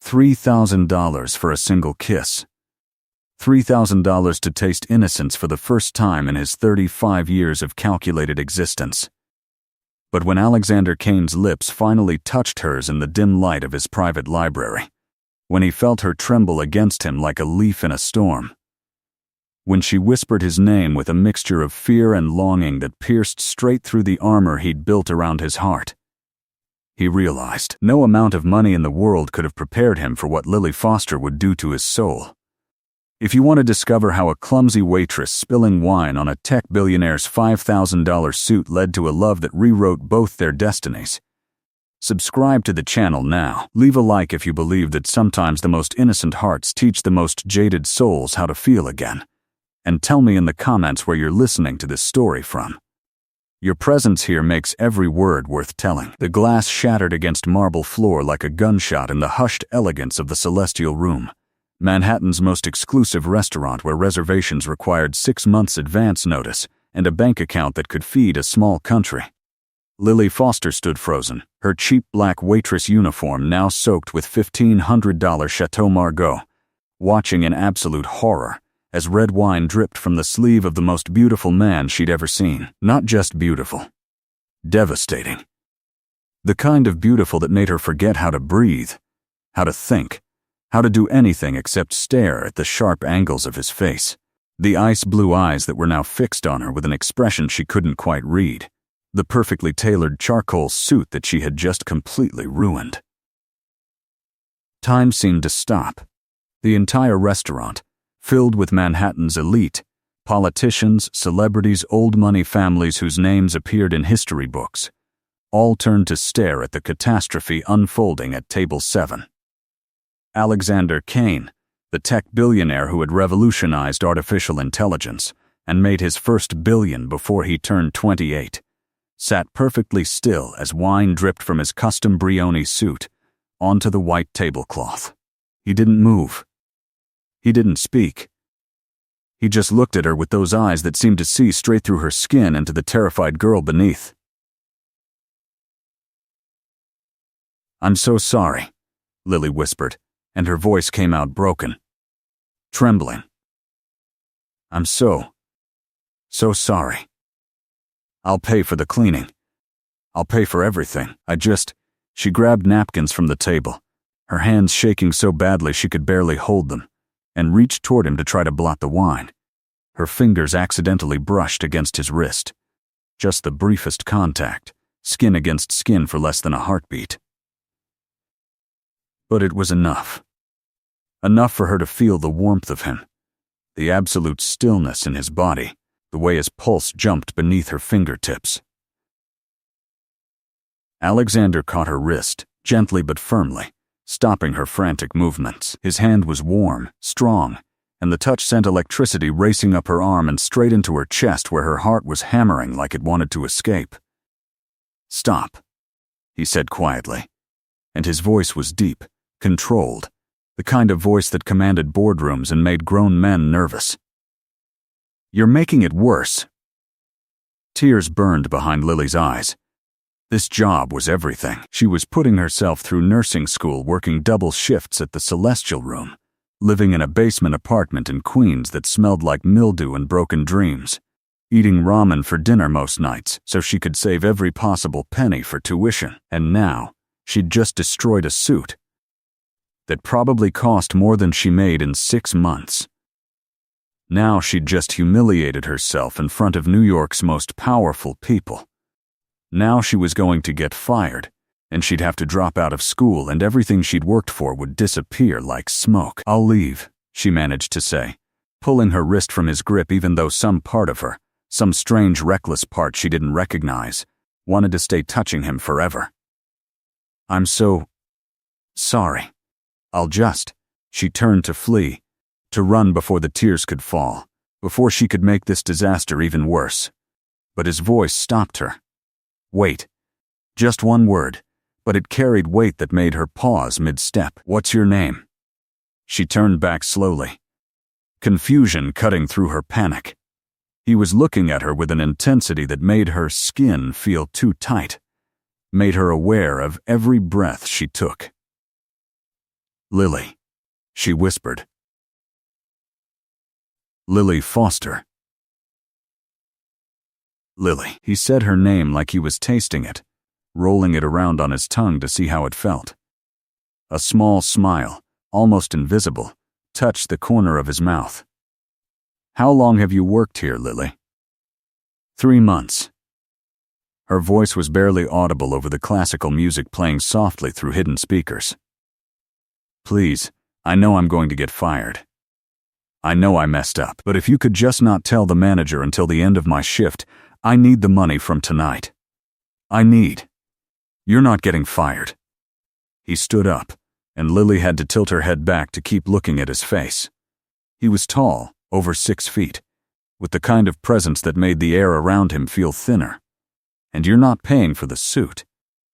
$3,000 for a single kiss. $3,000 to taste innocence for the first time in his 35 years of calculated existence. But when Alexander Kane's lips finally touched hers in the dim light of his private library, when he felt her tremble against him like a leaf in a storm, when she whispered his name with a mixture of fear and longing that pierced straight through the armor he'd built around his heart, he realized no amount of money in the world could have prepared him for what Lily Foster would do to his soul. If you want to discover how a clumsy waitress spilling wine on a tech billionaire's $5,000 suit led to a love that rewrote both their destinies, subscribe to the channel now. Leave a like if you believe that sometimes the most innocent hearts teach the most jaded souls how to feel again. And tell me in the comments where you're listening to this story from. Your presence here makes every word worth telling. The glass shattered against marble floor like a gunshot in the hushed elegance of the Celestial Room, Manhattan's most exclusive restaurant where reservations required 6 months advance notice and a bank account that could feed a small country. Lily Foster stood frozen, her cheap black waitress uniform now soaked with $1,500 Chateau Margaux, watching in absolute horror as red wine dripped from the sleeve of the most beautiful man she'd ever seen. Not just beautiful. Devastating. The kind of beautiful that made her forget how to breathe, how to think, how to do anything except stare at the sharp angles of his face, the ice-blue eyes that were now fixed on her with an expression she couldn't quite read, the perfectly tailored charcoal suit that she had just completely ruined. Time seemed to stop. The entire restaurant, filled with Manhattan's elite, politicians, celebrities, old-money families whose names appeared in history books, all turned to stare at the catastrophe unfolding at Table 7. Alexander Kane, the tech billionaire who had revolutionized artificial intelligence and made his first billion before he turned 28, sat perfectly still as wine dripped from his custom Brioni suit onto the white tablecloth. He didn't move. He didn't speak. He just looked at her with those eyes that seemed to see straight through her skin and to the terrified girl beneath. "I'm so sorry," Lily whispered, and her voice came out broken, trembling. "I'm so sorry. I'll pay for the cleaning. I'll pay for everything. She grabbed napkins from the table, her hands shaking so badly she could barely hold them, and reached toward him to try to blot the wine. Her fingers accidentally brushed against his wrist. Just the briefest contact, skin against skin for less than a heartbeat. But it was enough. Enough for her to feel the warmth of him, the absolute stillness in his body, the way his pulse jumped beneath her fingertips. Alexander caught her wrist, gently but firmly, stopping her frantic movements. His hand was warm, strong, and the touch sent electricity racing up her arm and straight into her chest where her heart was hammering like it wanted to escape. "Stop," he said quietly, and his voice was deep, controlled, the kind of voice that commanded boardrooms and made grown men nervous. "You're making it worse." Tears burned behind Lily's eyes. This job was everything. She was putting herself through nursing school, working double shifts at the Celestial Room, living in a basement apartment in Queens that smelled like mildew and broken dreams, eating ramen for dinner most nights so she could save every possible penny for tuition. And now, she'd just destroyed a suit that probably cost more than she made in 6 months. Now she'd just humiliated herself in front of New York's most powerful people. Now she was going to get fired, and she'd have to drop out of school, and everything she'd worked for would disappear like smoke. "I'll leave," she managed to say, pulling her wrist from his grip even though some part of her, some strange reckless part she didn't recognize, wanted to stay touching him forever. "I'm so sorry. She turned to flee, to run before the tears could fall, before she could make this disaster even worse. But his voice stopped her. "Wait." Just one word, but it carried weight that made her pause mid-step. "What's your name?" She turned back slowly, confusion cutting through her panic. He was looking at her with an intensity that made her skin feel too tight, made her aware of every breath she took. Lily, she whispered. Lily Foster. Lily. He said her name like he was tasting it, rolling it around on his tongue to see how it felt. A small smile, almost invisible, touched the corner of his mouth. How long have you worked here, Lily? 3 months. Her voice was barely audible over the classical music playing softly through hidden speakers. Please, I know I'm going to get fired. I know I messed up, but if you could just not tell the manager until the end of my shift, I need the money from tonight. You're not getting fired. He stood up, and Lily had to tilt her head back to keep looking at his face. He was tall, over 6 feet, with the kind of presence that made the air around him feel thinner. And you're not paying for the suit.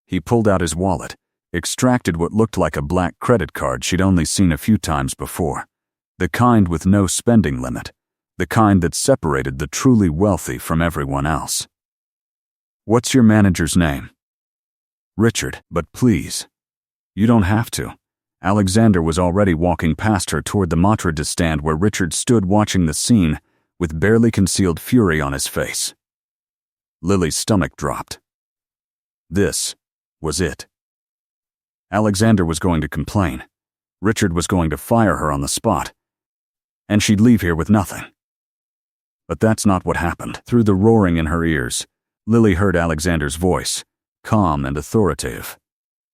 He pulled out his wallet, extracted what looked like a black credit card she'd only seen a few times before, the kind with no spending limit, the kind that separated the truly wealthy from everyone else. What's your manager's name? Richard, but please. You don't have to. Alexander was already walking past her toward the Matredes stand where Richard stood watching the scene with barely concealed fury on his face. Lily's stomach dropped. This was it. Alexander was going to complain. Richard was going to fire her on the spot. And she'd leave here with nothing. But that's not what happened. Through the roaring in her ears, Lily heard Alexander's voice, calm and authoritative.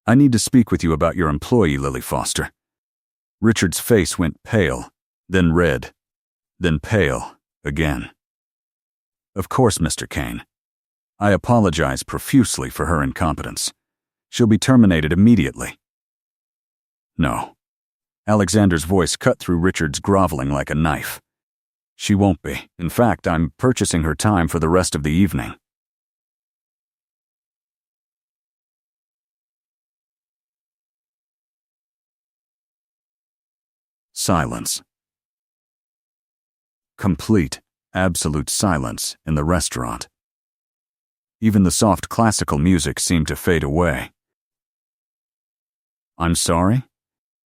I need to speak with you about your employee, Lily Foster. Richard's face went pale, then red, then pale again. Of course, Mr. Kane. I apologize profusely for her incompetence. She'll be terminated immediately. No. Alexander's voice cut through Richard's groveling like a knife. She won't be. In fact, I'm purchasing her time for the rest of the evening. Silence. Complete, absolute silence in the restaurant. Even the soft classical music seemed to fade away. I'm sorry?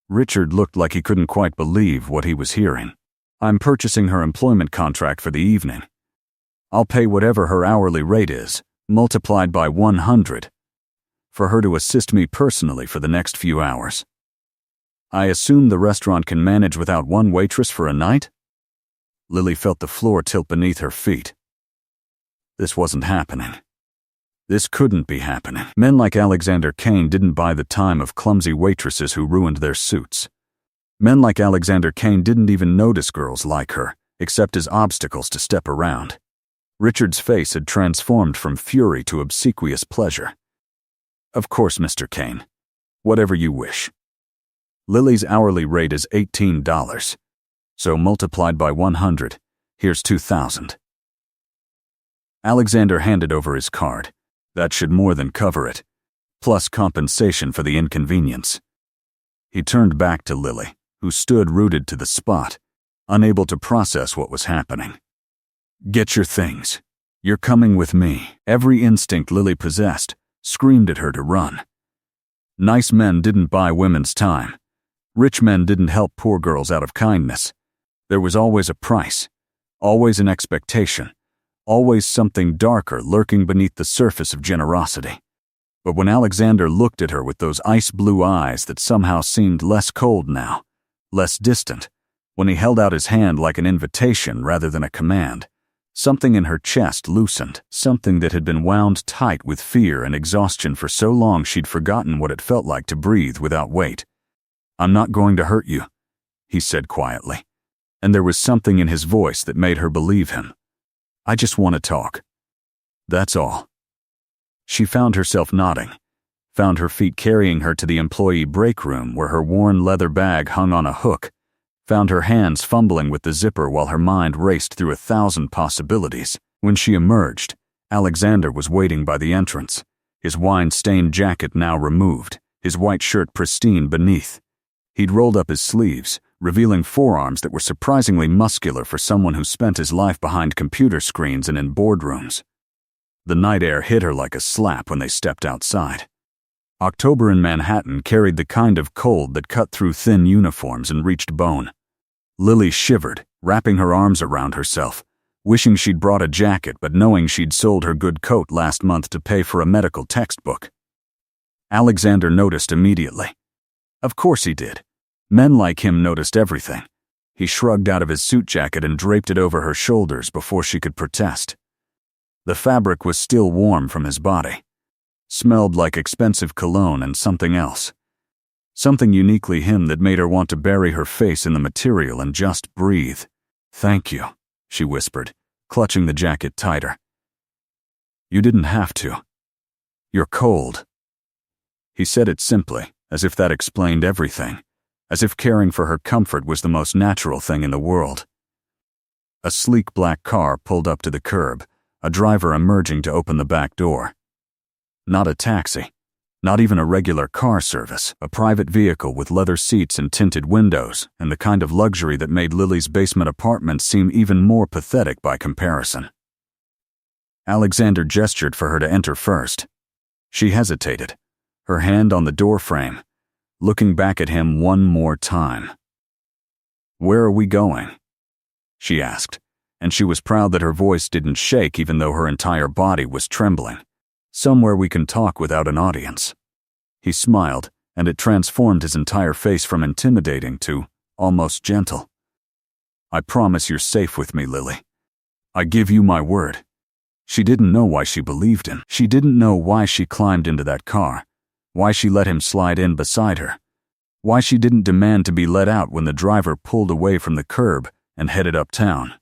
Richard looked like he couldn't quite believe what he was hearing. I'm purchasing her employment contract for the evening. I'll pay whatever her hourly rate is, multiplied by 100, for her to assist me personally for the next few hours. I assume the restaurant can manage without one waitress for a night? Lily felt the floor tilt beneath her feet. This wasn't happening. This couldn't be happening. Men like Alexander Kane didn't buy the time of clumsy waitresses who ruined their suits. Men like Alexander Kane didn't even notice girls like her, except as obstacles to step around. Richard's face had transformed from fury to obsequious pleasure. Of course, Mr. Kane. Whatever you wish. Lily's hourly rate is $18, so multiplied by 100, here's $2,000. Alexander handed over his card. That should more than cover it, plus compensation for the inconvenience. He turned back to Lily, who stood rooted to the spot, unable to process what was happening. Get your things. You're coming with me. Every instinct Lily possessed screamed at her to run. Nice men didn't buy women's time. Rich men didn't help poor girls out of kindness. There was always a price, always an expectation, always something darker lurking beneath the surface of generosity. But when Alexander looked at her with those ice-blue eyes that somehow seemed less cold now, less distant, when he held out his hand like an invitation rather than a command, something in her chest loosened, something that had been wound tight with fear and exhaustion for so long she'd forgotten what it felt like to breathe without weight. I'm not going to hurt you, he said quietly, and there was something in his voice that made her believe him. I just want to talk. That's all. She found herself nodding, found her feet carrying her to the employee break room where her worn leather bag hung on a hook, found her hands fumbling with the zipper while her mind raced through 1,000 possibilities. When she emerged, Alexander was waiting by the entrance, his wine-stained jacket now removed, his white shirt pristine beneath. He'd rolled up his sleeves, revealing forearms that were surprisingly muscular for someone who spent his life behind computer screens and in boardrooms. The night air hit her like a slap when they stepped outside. October in Manhattan carried the kind of cold that cut through thin uniforms and reached bone. Lily shivered, wrapping her arms around herself, wishing she'd brought a jacket but knowing she'd sold her good coat last month to pay for a medical textbook. Alexander noticed immediately. Of course he did. Men like him noticed everything. He shrugged out of his suit jacket and draped it over her shoulders before she could protest. The fabric was still warm from his body. Smelled like expensive cologne and something else. Something uniquely him that made her want to bury her face in the material and just breathe. "Thank you," she whispered, clutching the jacket tighter. "You didn't have to. You're cold." He said it simply, as if that explained everything, as if caring for her comfort was the most natural thing in the world. A sleek black car pulled up to the curb, a driver emerging to open the back door. Not a taxi, not even a regular car service, a private vehicle with leather seats and tinted windows, and the kind of luxury that made Lily's basement apartment seem even more pathetic by comparison. Alexander gestured for her to enter first. She hesitated, her hand on the doorframe, looking back at him one more time. "Where are we going?" she asked, and she was proud that her voice didn't shake even though her entire body was trembling. "Somewhere we can talk without an audience." He smiled, and it transformed his entire face from intimidating to almost gentle. "I promise you're safe with me, Lily. I give you my word." She didn't know why she believed him. She didn't know why she climbed into that car, why she let him slide in beside her, why she didn't demand to be let out when the driver pulled away from the curb and headed uptown.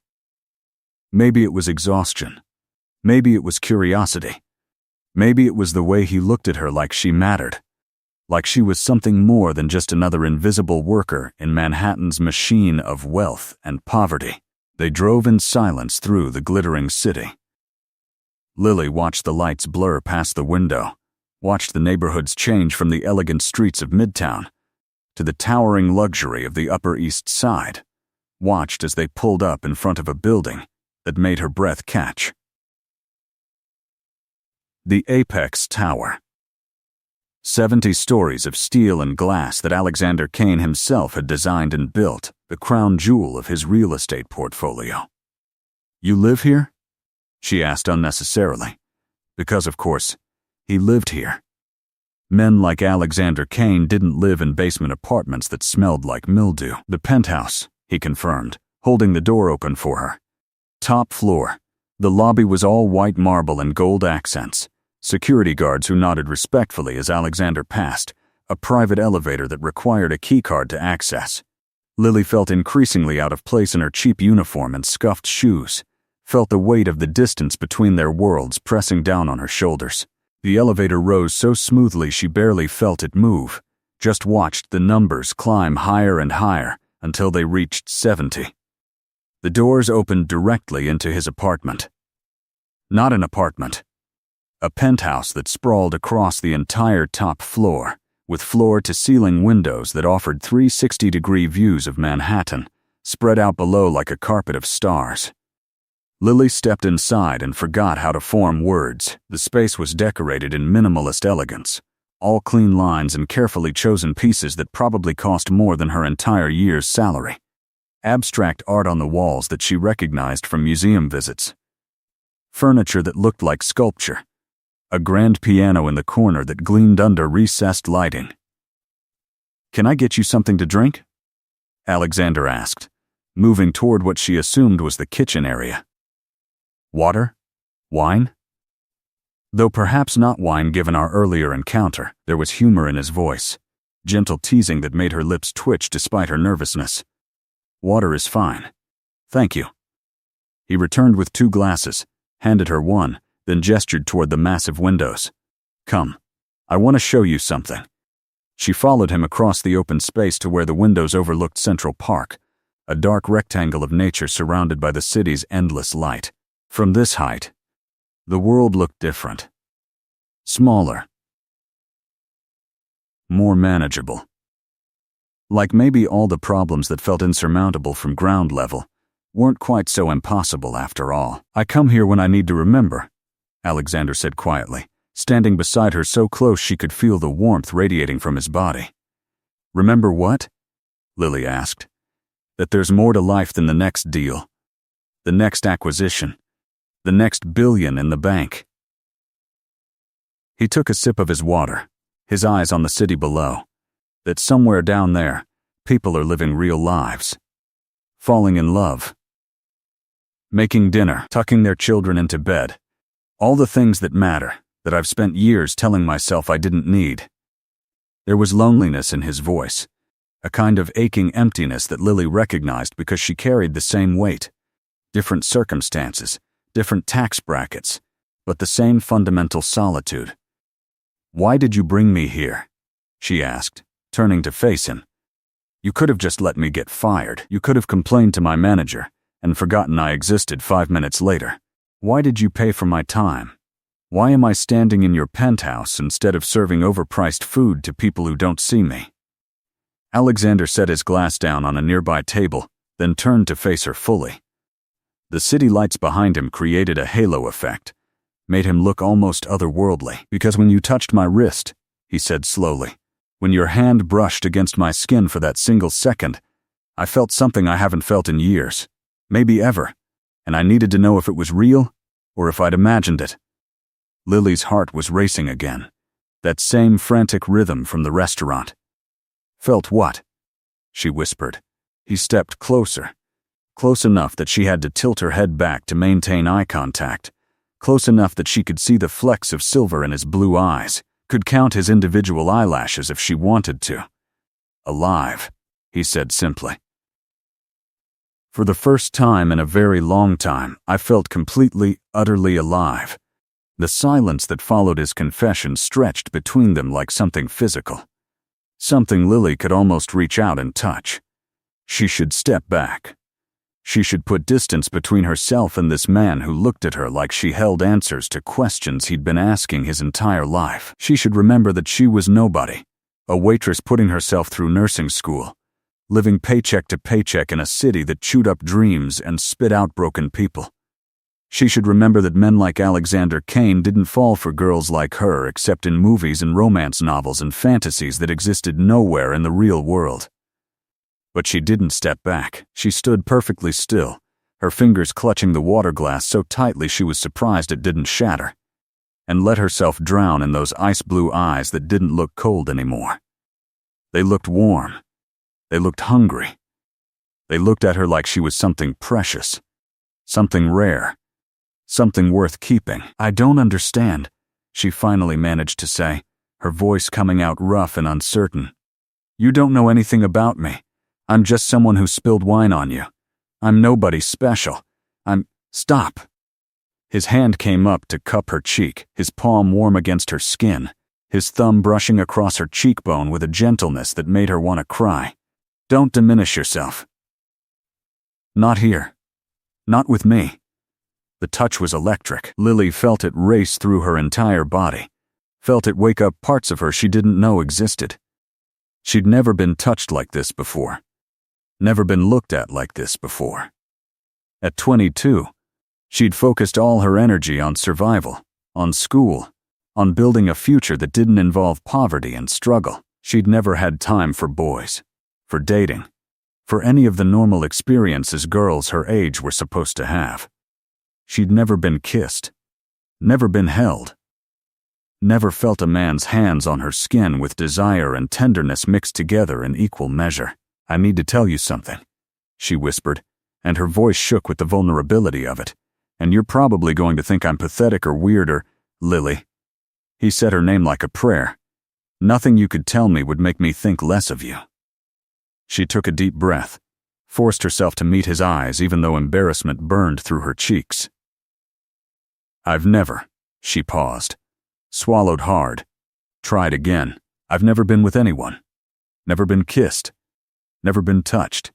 Maybe it was exhaustion. Maybe it was curiosity. Maybe it was the way he looked at her like she mattered, like she was something more than just another invisible worker in Manhattan's machine of wealth and poverty. They drove in silence through the glittering city. Lily watched the lights blur past the window, watched the neighborhoods change from the elegant streets of Midtown to the towering luxury of the Upper East Side, watched as they pulled up in front of a building that made her breath catch. The Apex Tower. 70 stories of steel and glass that Alexander Kane himself had designed and built, the crown jewel of his real estate portfolio. "You live here?" she asked unnecessarily, because, of course, he lived here. Men like Alexander Kane didn't live in basement apartments that smelled like mildew. "The penthouse," he confirmed, holding the door open for her. "Top floor." The lobby was all white marble and gold accents, security guards who nodded respectfully as Alexander passed, a private elevator that required a keycard to access. Lily felt increasingly out of place in her cheap uniform and scuffed shoes, felt the weight of the distance between their worlds pressing down on her shoulders. The elevator rose so smoothly she barely felt it move, just watched the numbers climb higher and higher until they reached 70. The doors opened directly into his apartment. Not an apartment. A penthouse that sprawled across the entire top floor, with floor-to-ceiling windows that offered 360-degree views of Manhattan, spread out below like a carpet of stars. Lily stepped inside and forgot how to form words. The space was decorated in minimalist elegance, all clean lines and carefully chosen pieces that probably cost more than her entire year's salary. Abstract art on the walls that she recognized from museum visits. Furniture that looked like sculpture. A grand piano in the corner that gleamed under recessed lighting. "Can I get you something to drink?" Alexander asked, moving toward what she assumed was the kitchen area. "Water? Wine?" Though perhaps not wine given our earlier encounter, there was humor in his voice, gentle teasing that made her lips twitch despite her nervousness. "Water is fine. Thank you." He returned with 2 glasses, handed her one, then gestured toward the massive windows. "Come, I want to show you something." She followed him across the open space to where the windows overlooked Central Park, a dark rectangle of nature surrounded by the city's endless light. From this height, the world looked different. Smaller. More manageable. Like maybe all the problems that felt insurmountable from ground level weren't quite so impossible after all. "I come here when I need to remember," Alexander said quietly, standing beside her so close she could feel the warmth radiating from his body. "Remember what?" Lily asked. "That there's more to life than the next deal, the next acquisition, the next billion in the bank." He took a sip of his water, his eyes on the city below. That somewhere down there, people are living real lives. Falling in love. Making dinner, tucking their children into bed. All the things that matter, that I've spent years telling myself I didn't need. There was loneliness in his voice, a kind of aching emptiness that Lily recognized because she carried the same weight. Different circumstances, different tax brackets, but the same fundamental solitude. "Why did you bring me here?" she asked, turning to face him. "You could have just let me get fired. You could have complained to my manager and forgotten I existed 5 minutes later. Why did you pay for my time? Why am I standing in your penthouse instead of serving overpriced food to people who don't see me?" Alexander set his glass down on a nearby table, then turned to face her fully. The city lights behind him created a halo effect, made him look almost otherworldly. "Because when you touched my wrist," he said slowly, "when your hand brushed against my skin for that single second, I felt something I haven't felt in years, maybe ever, and I needed to know if it was real or if I'd imagined it." Lily's heart was racing again, that same frantic rhythm from the restaurant. "Felt what?" she whispered. He stepped closer, close enough that she had to tilt her head back to maintain eye contact, close enough that she could see the flecks of silver in his blue eyes, could count his individual eyelashes if she wanted to. "Alive," he said simply. "For the first time in a very long time, I felt completely, utterly alive." The silence that followed his confession stretched between them like something physical. Something Lily could almost reach out and touch. She should step back. She should put distance between herself and this man who looked at her like she held answers to questions he'd been asking his entire life. She should remember that she was nobody, a waitress putting herself through nursing school, living paycheck to paycheck in a city that chewed up dreams and spit out broken people. She should remember that men like Alexander Kane didn't fall for girls like her except in movies and romance novels and fantasies that existed nowhere in the real world. But she didn't step back. She stood perfectly still, her fingers clutching the water glass so tightly she was surprised it didn't shatter, and let herself drown in those ice-blue eyes that didn't look cold anymore. They looked warm. They looked hungry. They looked at her like she was something precious, something rare, something worth keeping. "I don't understand," she finally managed to say, her voice coming out rough and uncertain. "You don't know anything about me. I'm just someone who spilled wine on you. I'm nobody special. Stop." His hand came up to cup her cheek, his palm warm against her skin, his thumb brushing across her cheekbone with a gentleness that made her want to cry. "Don't diminish yourself. Not here. Not with me." The touch was electric. Lily felt it race through her entire body, felt it wake up parts of her she didn't know existed. She'd never been touched like this before. Never been looked at like this before. At 22, she'd focused all her energy on survival, on school, on building a future that didn't involve poverty and struggle. She'd never had time for boys, for dating, for any of the normal experiences girls her age were supposed to have. She'd never been kissed, never been held, never felt a man's hands on her skin with desire and tenderness mixed together in equal measure. "I need to tell you something," she whispered, and her voice shook with the vulnerability of it. "And you're probably going to think I'm pathetic or weird or, Lily." He said her name like a prayer. "Nothing you could tell me would make me think less of you." She took a deep breath, forced herself to meet his eyes even though embarrassment burned through her cheeks. "I've never," she paused, swallowed hard, tried again. "I've never been with anyone. Never been kissed. Never been touched.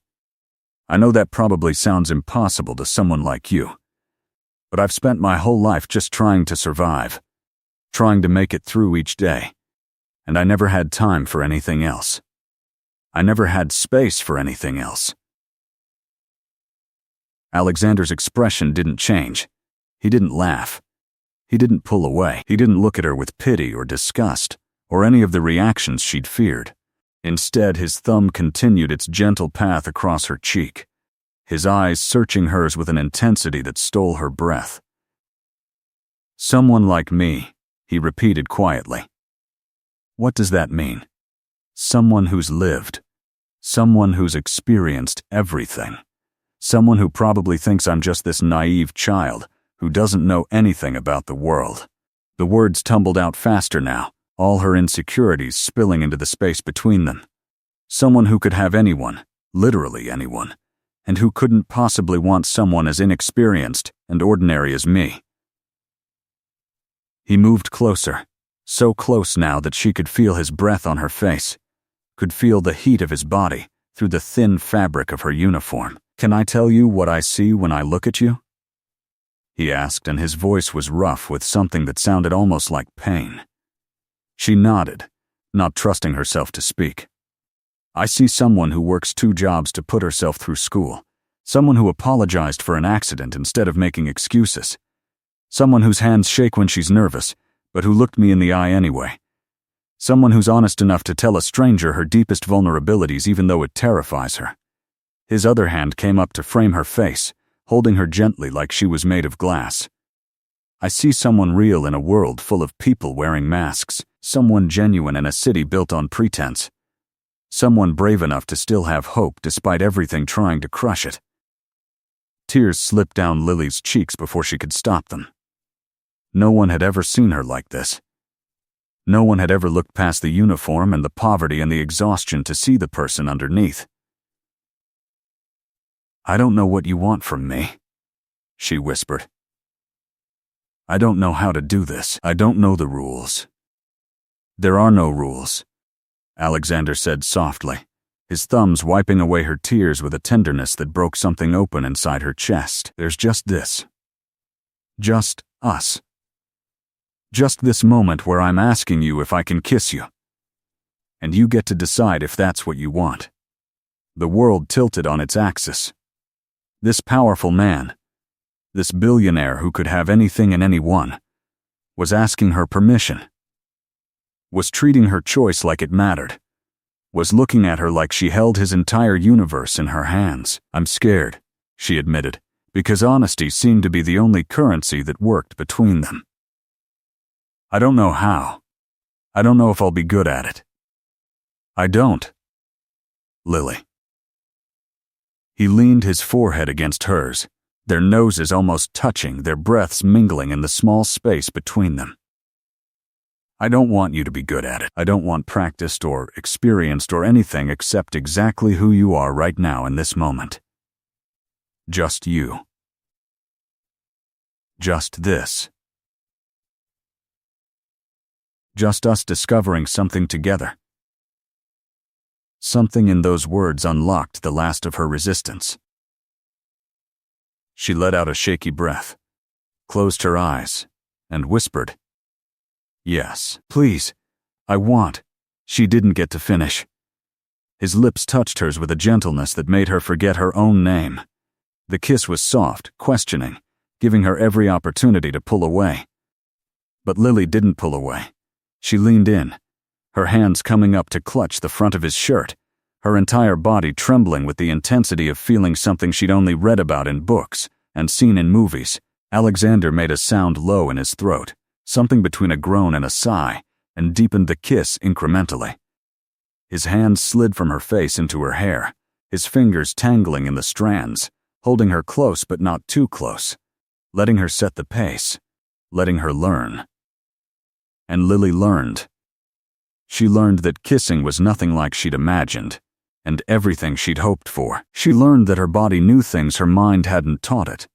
I know that probably sounds impossible to someone like you, but I've spent my whole life just trying to survive, trying to make it through each day, and I never had time for anything else. I never had space for anything else." Alexander's expression didn't change. He didn't laugh. He didn't pull away. He didn't look at her with pity or disgust, or any of the reactions she'd feared. Instead, his thumb continued its gentle path across her cheek, his eyes searching hers with an intensity that stole her breath. "Someone like me," he repeated quietly. "What does that mean? Someone who's lived. Someone who's experienced everything. Someone who probably thinks I'm just this naive child who doesn't know anything about the world." The words tumbled out faster now, all her insecurities spilling into the space between them. Someone who could have anyone, literally anyone, and who couldn't possibly want someone as inexperienced and ordinary as me. He moved closer, so close now that she could feel his breath on her face, could feel the heat of his body through the thin fabric of her uniform. "Can I tell you what I see when I look at you?" he asked, and his voice was rough with something that sounded almost like pain. She nodded, not trusting herself to speak. "I see someone who works 2 jobs to put herself through school, someone who apologized for an accident instead of making excuses, someone whose hands shake when she's nervous, but who looked me in the eye anyway, someone who's honest enough to tell a stranger her deepest vulnerabilities even though it terrifies her." His other hand came up to frame her face, holding her gently like she was made of glass. "I see someone real in a world full of people wearing masks, someone genuine in a city built on pretense, someone brave enough to still have hope despite everything trying to crush it." Tears slipped down Lily's cheeks before she could stop them. No one had ever seen her like this. No one had ever looked past the uniform and the poverty and the exhaustion to see the person underneath. "I don't know what you want from me," she whispered. "I don't know how to do this. I don't know the rules." "There are no rules," Alexander said softly, his thumbs wiping away her tears with a tenderness that broke something open inside her chest. "There's just this. Just us. Just this moment where I'm asking you if I can kiss you. And you get to decide if that's what you want." The world tilted on its axis. This powerful man, this billionaire who could have anything and anyone, was asking her permission, was treating her choice like it mattered, was looking at her like she held his entire universe in her hands. "I'm scared," she admitted, because honesty seemed to be the only currency that worked between them. "I don't know how. I don't know if I'll be good at it. I don't. Lily." He leaned his forehead against hers, their noses almost touching, their breaths mingling in the small space between them. "I don't want you to be good at it. I don't want practiced or experienced or anything except exactly who you are right now in this moment. Just you. Just this. Just us discovering something together." Something in those words unlocked the last of her resistance. She let out a shaky breath, closed her eyes, and whispered, "Yes, please, I want." She didn't get to finish. His lips touched hers with a gentleness that made her forget her own name. The kiss was soft, questioning, giving her every opportunity to pull away. But Lily didn't pull away. She leaned in, her hands coming up to clutch the front of his shirt, her entire body trembling with the intensity of feeling something she'd only read about in books and seen in movies. Alexander made a sound low in his throat, something between a groan and a sigh, and deepened the kiss incrementally. His hands slid from her face into her hair, his fingers tangling in the strands, holding her close but not too close, letting her set the pace, letting her learn. And Lily learned. She learned that kissing was nothing like she'd imagined, and everything she'd hoped for. She learned that her body knew things her mind hadn't taught it,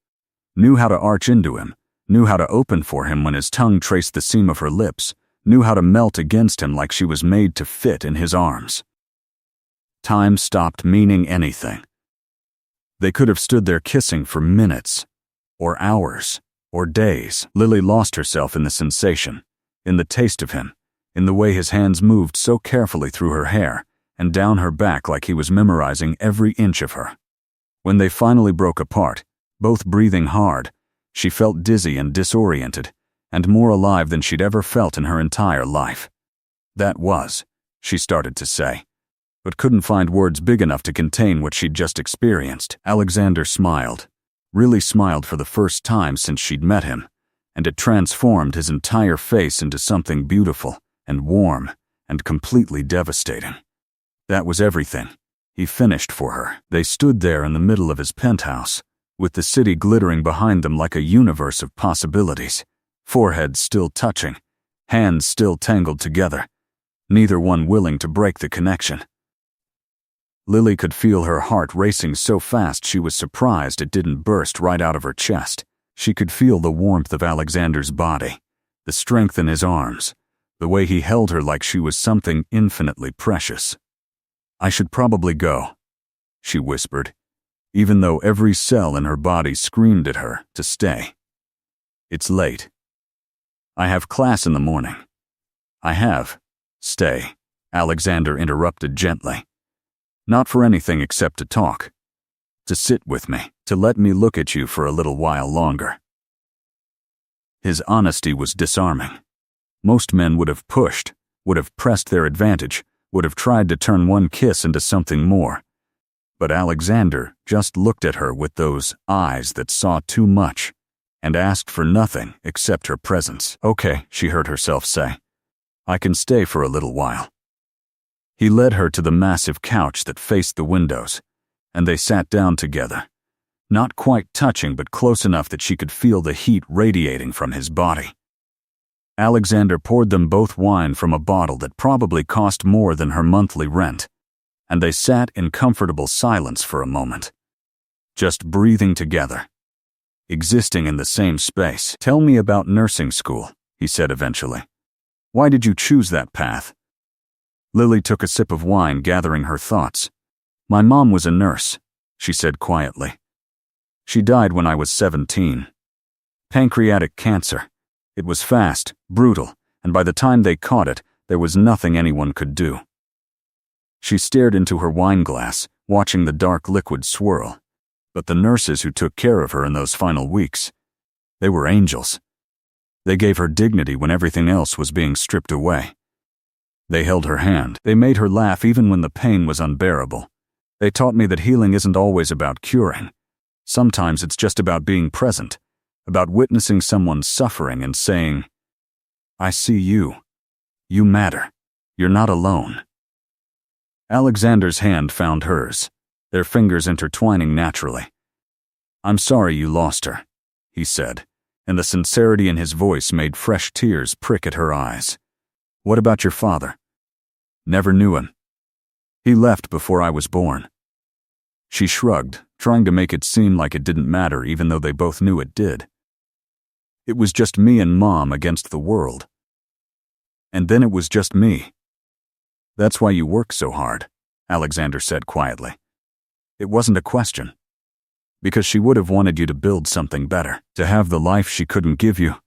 knew how to arch into him, knew how to open for him when his tongue traced the seam of her lips, knew how to melt against him like she was made to fit in his arms. Time stopped meaning anything. They could have stood there kissing for minutes, or hours, or days. Lily lost herself in the sensation, in the taste of him, in the way his hands moved so carefully through her hair and down her back like he was memorizing every inch of her. When they finally broke apart, both breathing hard, she felt dizzy and disoriented, and more alive than she'd ever felt in her entire life. That was, she started to say, but couldn't find words big enough to contain what she'd just experienced. Alexander smiled, really smiled for the first time since she'd met him, and it transformed his entire face into something beautiful and warm and completely devastating. That was everything. He finished for her. They stood there in the middle of his penthouse, with the city glittering behind them like a universe of possibilities, foreheads still touching, hands still tangled together, neither one willing to break the connection. Lily could feel her heart racing so fast she was surprised it didn't burst right out of her chest. She could feel the warmth of Alexander's body, the strength in his arms, the way he held her like she was something infinitely precious. "I should probably go," she whispered, even though every cell in her body screamed at her to stay. "It's late. I have class in the morning." "I have." "Stay," Alexander interrupted gently. "Not for anything except to talk. To sit with me, to let me look at you for a little while longer." His honesty was disarming. Most men would have pushed, would have pressed their advantage, would have tried to turn one kiss into something more. But Alexander just looked at her with those eyes that saw too much and asked for nothing except her presence. "Okay," she heard herself say. "I can stay for a little while." He led her to the massive couch that faced the windows, and they sat down together, not quite touching but close enough that she could feel the heat radiating from his body. Alexander poured them both wine from a bottle that probably cost more than her monthly rent, and they sat in comfortable silence for a moment, just breathing together, existing in the same space. "Tell me about nursing school," he said eventually. "Why did you choose that path?" Lily took a sip of wine, gathering her thoughts. "My mom was a nurse," she said quietly. "She died when I was 17. Pancreatic cancer. It was fast, brutal, and by the time they caught it, there was nothing anyone could do." She stared into her wine glass, watching the dark liquid swirl. But the nurses who took care of her in those final weeks, they were angels. They gave her dignity when everything else was being stripped away. They held her hand. They made her laugh even when the pain was unbearable. They taught me that healing isn't always about curing. Sometimes it's just about being present, about witnessing someone's suffering and saying, "I see you. You matter. You're not alone." Alexander's hand found hers, their fingers intertwining naturally. "I'm sorry you lost her," he said, and the sincerity in his voice made fresh tears prick at her eyes. "What about your father?" "Never knew him. He left before I was born." She shrugged, trying to make it seem like it didn't matter even though they both knew it did. "It was just me and Mom against the world. And then it was just me." "That's why you work so hard," Alexander said quietly. "It wasn't a question. Because she would have wanted you to build something better, to have the life she couldn't give you."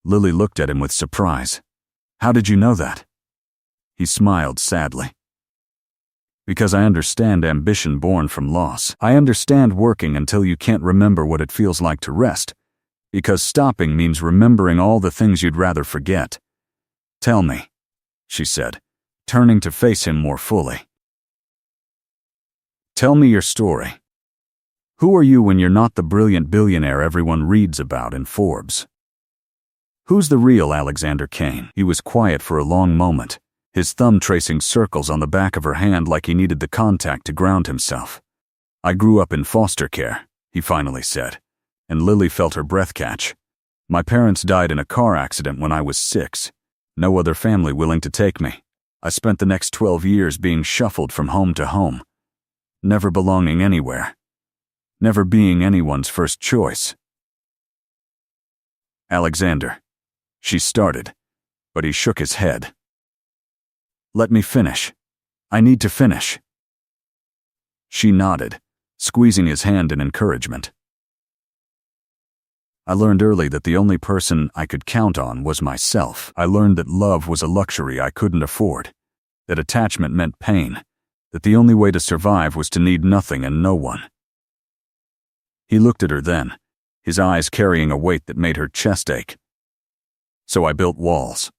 Lily looked at him with surprise. "How did you know that?" He smiled sadly. "Because I understand ambition born from loss. I understand working until you can't remember what it feels like to rest. Because stopping means remembering all the things you'd rather forget. Tell me," she said, turning to face him more fully. "Tell me your story. Who are you when you're not the brilliant billionaire everyone reads about in Forbes? Who's the real Alexander Kane?" He was quiet for a long moment, his thumb tracing circles on the back of her hand like he needed the contact to ground himself. "I grew up in foster care," he finally said, and Lily felt her breath catch. "My parents died in a car accident when I was 6. No other family willing to take me. I spent the next 12 years being shuffled from home to home, never belonging anywhere, never being anyone's first choice." "Alexander," she started, but he shook his head. "Let me finish. I need to finish." She nodded, squeezing his hand in encouragement. "I learned early that the only person I could count on was myself. I learned that love was a luxury I couldn't afford, that attachment meant pain, that the only way to survive was to need nothing and no one." He looked at her then, his eyes carrying a weight that made her chest ache. So I built walls.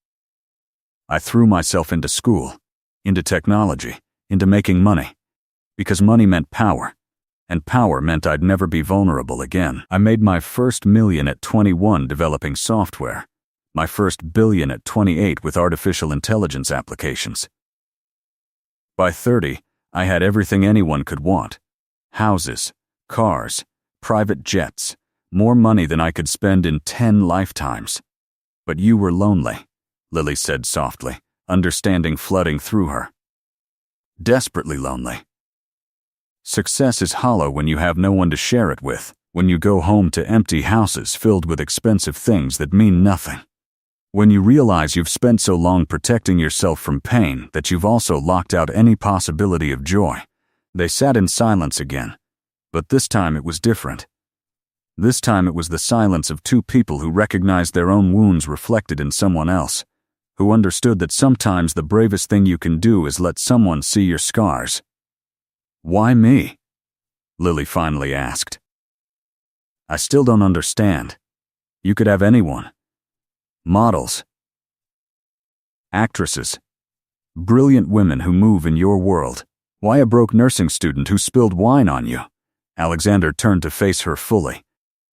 I threw myself into school, into technology, into making money. Because money meant power, and power meant I'd never be vulnerable again. I made my first million at 21 developing software, my first billion at 28 with artificial intelligence applications. By 30, I had everything anyone could want. Houses, cars, private jets, more money than I could spend in 10 lifetimes. But you were lonely, Lily said softly, understanding flooding through her. Desperately lonely. Success is hollow when you have no one to share it with, when you go home to empty houses filled with expensive things that mean nothing. When you realize you've spent so long protecting yourself from pain that you've also locked out any possibility of joy. They sat in silence again, but this time it was different. This time it was the silence of two people who recognized their own wounds reflected in someone else, who understood that sometimes the bravest thing you can do is let someone see your scars. Why me? Lily finally asked. I still don't understand. You could have anyone. Models. Actresses. Brilliant women who move in your world. Why a broke nursing student who spilled wine on you? Alexander turned to face her fully,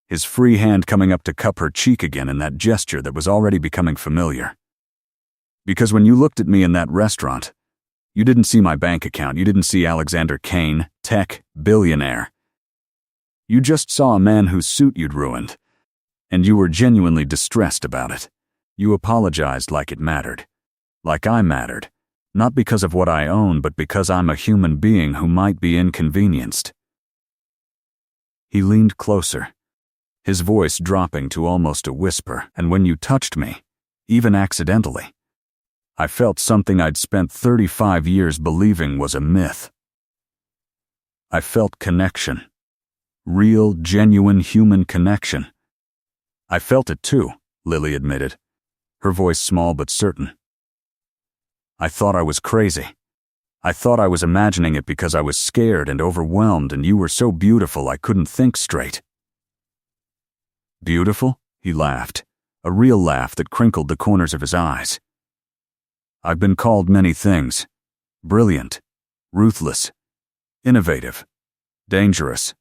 his free hand coming up to cup her cheek again in that gesture that was already becoming familiar. Because when you looked at me in that restaurant, you didn't see my bank account, you didn't see Alexander Kane, tech, billionaire. You just saw a man whose suit you'd ruined, and you were genuinely distressed about it. You apologized like it mattered, like I mattered, not because of what I own, but because I'm a human being who might be inconvenienced. He leaned closer, his voice dropping to almost a whisper, and when you touched me, even accidentally, I felt something I'd spent 35 years believing was a myth. I felt connection. Real, genuine human connection. I felt it too, Lily admitted, her voice small but certain. I thought I was crazy. I thought I was imagining it because I was scared and overwhelmed, and you were so beautiful I couldn't think straight. Beautiful? He laughed, a real laugh that crinkled the corners of his eyes. I've been called many things. Brilliant, ruthless, innovative, dangerous,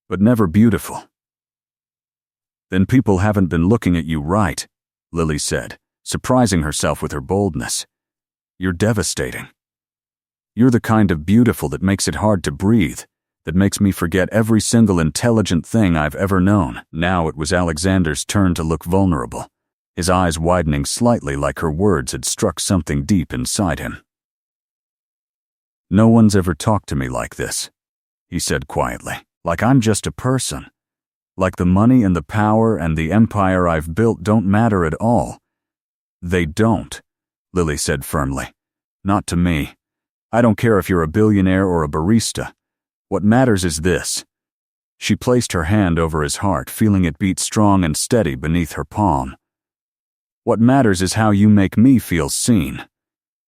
but never beautiful. Then people haven't been looking at you right, Lily said, surprising herself with her boldness. You're devastating. You're the kind of beautiful that makes it hard to breathe, that makes me forget every single intelligent thing I've ever known. Now it was Alexander's turn to look vulnerable, his eyes widening slightly like her words had struck something deep inside him. No one's ever talked to me like this, he said quietly, like I'm just a person. Like the money and the power and the empire I've built don't matter at all. They don't, Lily said firmly. Not to me. I don't care if you're a billionaire or a barista. What matters is this. She placed her hand over his heart, feeling it beat strong and steady beneath her palm. What matters is how you make me feel seen.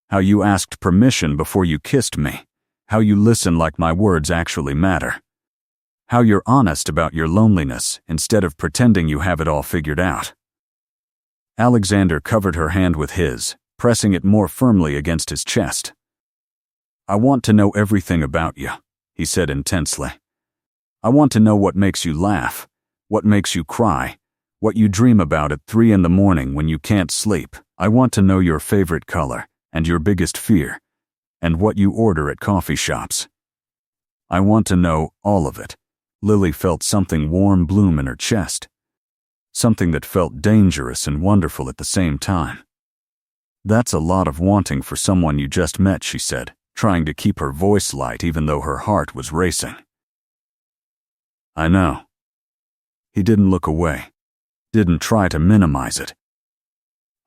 How you asked permission before you kissed me. How you listen like my words actually matter. How you're honest about your loneliness instead of pretending you have it all figured out. Alexander covered her hand with his, pressing it more firmly against his chest. I want to know everything about you, he said intensely. I want to know what makes you laugh, what makes you cry, what you dream about at 3 a.m. when you can't sleep. I want to know your favorite color and your biggest fear, and what you order at coffee shops. I want to know all of it. Lily felt something warm bloom in her chest, something that felt dangerous and wonderful at the same time. That's a lot of wanting for someone you just met, she said, trying to keep her voice light even though her heart was racing. I know. He didn't look away, didn't try to minimize it.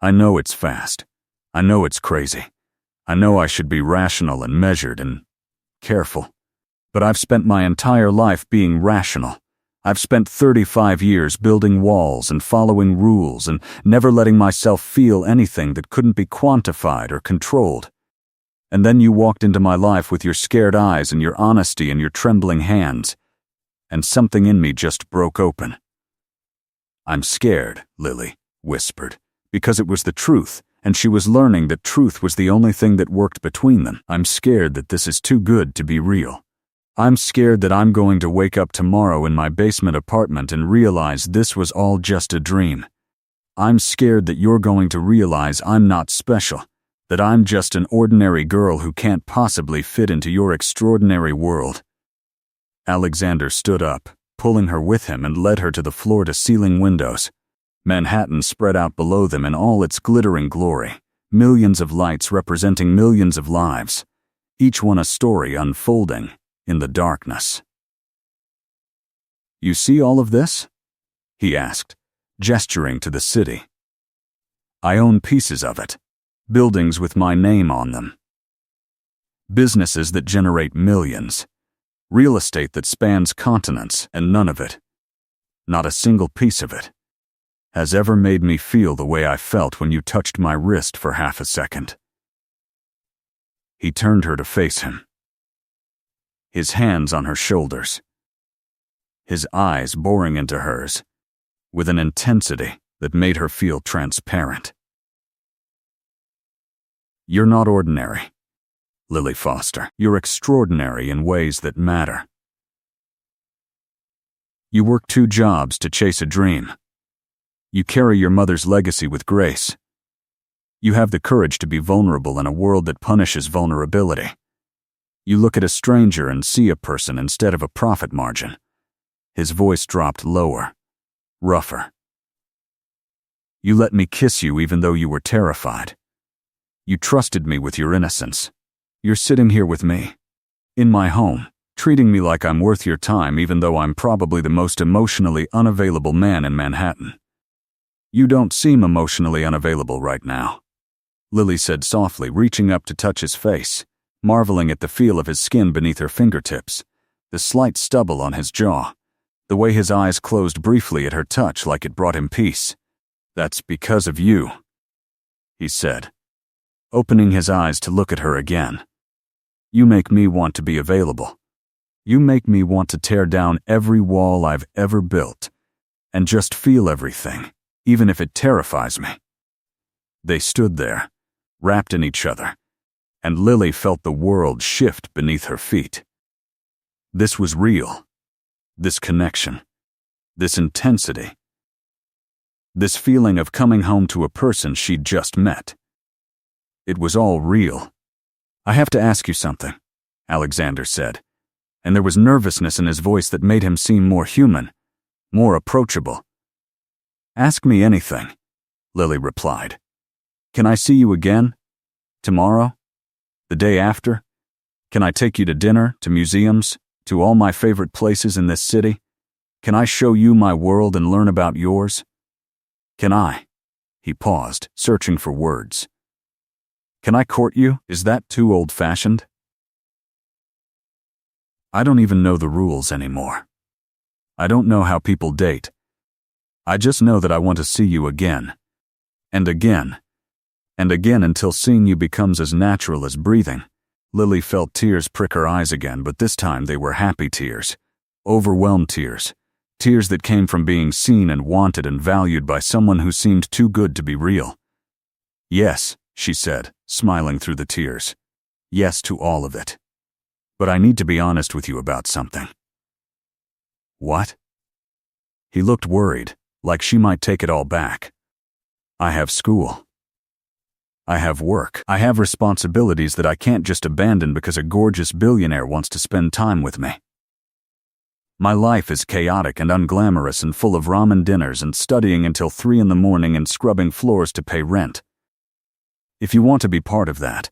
I know it's fast. I know it's crazy. I know I should be rational and measured and careful. But I've spent my entire life being rational. I've spent 35 years building walls and following rules and never letting myself feel anything that couldn't be quantified or controlled. And then you walked into my life with your scared eyes and your honesty and your trembling hands, and something in me just broke open. I'm scared, Lily whispered, Because it was the truth, and she was learning that truth was the only thing that worked between them. I'm scared that this is too good to be real. I'm scared that I'm going to wake up tomorrow in my basement apartment and realize this was all just a dream. I'm scared that you're going to realize I'm not special, that I'm just an ordinary girl who can't possibly fit into your extraordinary world." Alexander stood up, pulling her with him, and led her to the floor-to-ceiling windows. Manhattan spread out below them in all its glittering glory, millions of lights representing millions of lives, each one a story unfolding in the darkness. "You see all of this?" he asked, gesturing to the city. "I own pieces of it, buildings with my name on them, businesses that generate millions, real estate that spans continents, and none of it, not a single piece of it, has ever made me feel the way I felt when you touched my wrist for half a second." He turned her to face him, his hands on her shoulders, his eyes boring into hers with an intensity that made her feel transparent. "You're not ordinary, Lily Foster. You're extraordinary in ways that matter. You work 2 jobs to chase a dream. You carry your mother's legacy with grace. You have the courage to be vulnerable in a world that punishes vulnerability. You look at a stranger and see a person instead of a profit margin." His voice dropped lower, rougher. "You let me kiss you even though you were terrified. You trusted me with your innocence. You're sitting here with me, in my home, treating me like I'm worth your time even though I'm probably the most emotionally unavailable man in Manhattan." "You don't seem emotionally unavailable right now," Lily said softly, reaching up to touch his face, marveling at the feel of his skin beneath her fingertips, the slight stubble on his jaw, the way his eyes closed briefly at her touch like it brought him peace. "That's because of you," he said, opening his eyes to look at her again. "You make me want to be available. You make me want to tear down every wall I've ever built and just feel everything, even if it terrifies me." They stood there, wrapped in each other, and Lily felt the world shift beneath her feet. This was real. This connection. This intensity. This feeling of coming home to a person she'd just met. It was all real. "I have to ask you something," Alexander said, and there was nervousness in his voice that made him seem more human, more approachable. "Ask me anything," Lily replied. "Can I see you again? Tomorrow? The day after? Can I take you to dinner, to museums, to all my favorite places in this city? Can I show you my world and learn about yours? Can I?" He paused, searching for words. "Can I court you? Is that too old-fashioned? I don't even know the rules anymore. I don't know how people date. I just know that I want to see you again, and again, and again until seeing you becomes as natural as breathing." Lily felt tears prick her eyes again, but this time they were happy tears, overwhelmed tears, tears that came from being seen and wanted and valued by someone who seemed too good to be real. "Yes," she said, smiling through the tears. "Yes to all of it. But I need to be honest with you about something." "What?" He looked worried, like she might take it all back. "I have school. I have work. I have responsibilities that I can't just abandon because a gorgeous billionaire wants to spend time with me. My life is chaotic and unglamorous and full of ramen dinners and studying until 3 in the morning and scrubbing floors to pay rent. If you want to be part of that,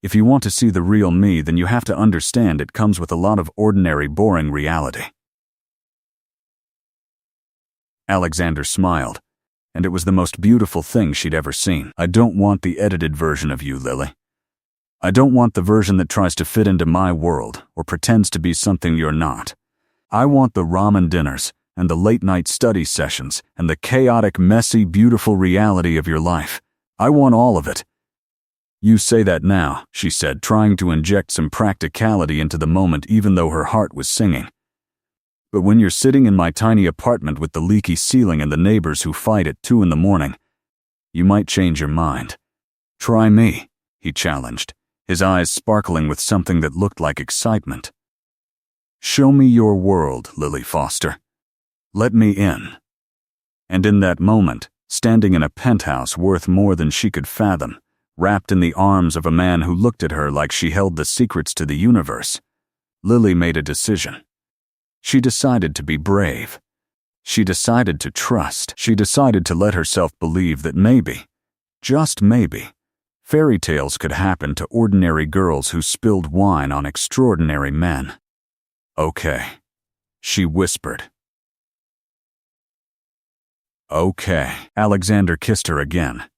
if you want to see the real me, then you have to understand it comes with a lot of ordinary, boring reality." Alexander smiled, and it was the most beautiful thing she'd ever seen. "I don't want the edited version of you, Lily. I don't want the version that tries to fit into my world or pretends to be something you're not. I want the ramen dinners and the late-night study sessions and the chaotic, messy, beautiful reality of your life. I want all of it." "You say that now," she said, trying to inject some practicality into the moment even though her heart was singing. "But when you're sitting in my tiny apartment with the leaky ceiling and the neighbors who fight at 2 in the morning, You might change your mind. Try me, he challenged, his eyes sparkling with something that looked like excitement. Show me your world, Lily Foster. Let me in. And in that moment, standing in a penthouse worth more than she could fathom, wrapped in the arms of a man who looked at her like she held the secrets to the universe, Lily made a decision. She decided to be brave. She decided to trust. She decided to let herself believe that maybe, just maybe, fairy tales could happen to ordinary girls who spilled wine on extraordinary men. Okay, she whispered. Okay. Alexander kissed her again.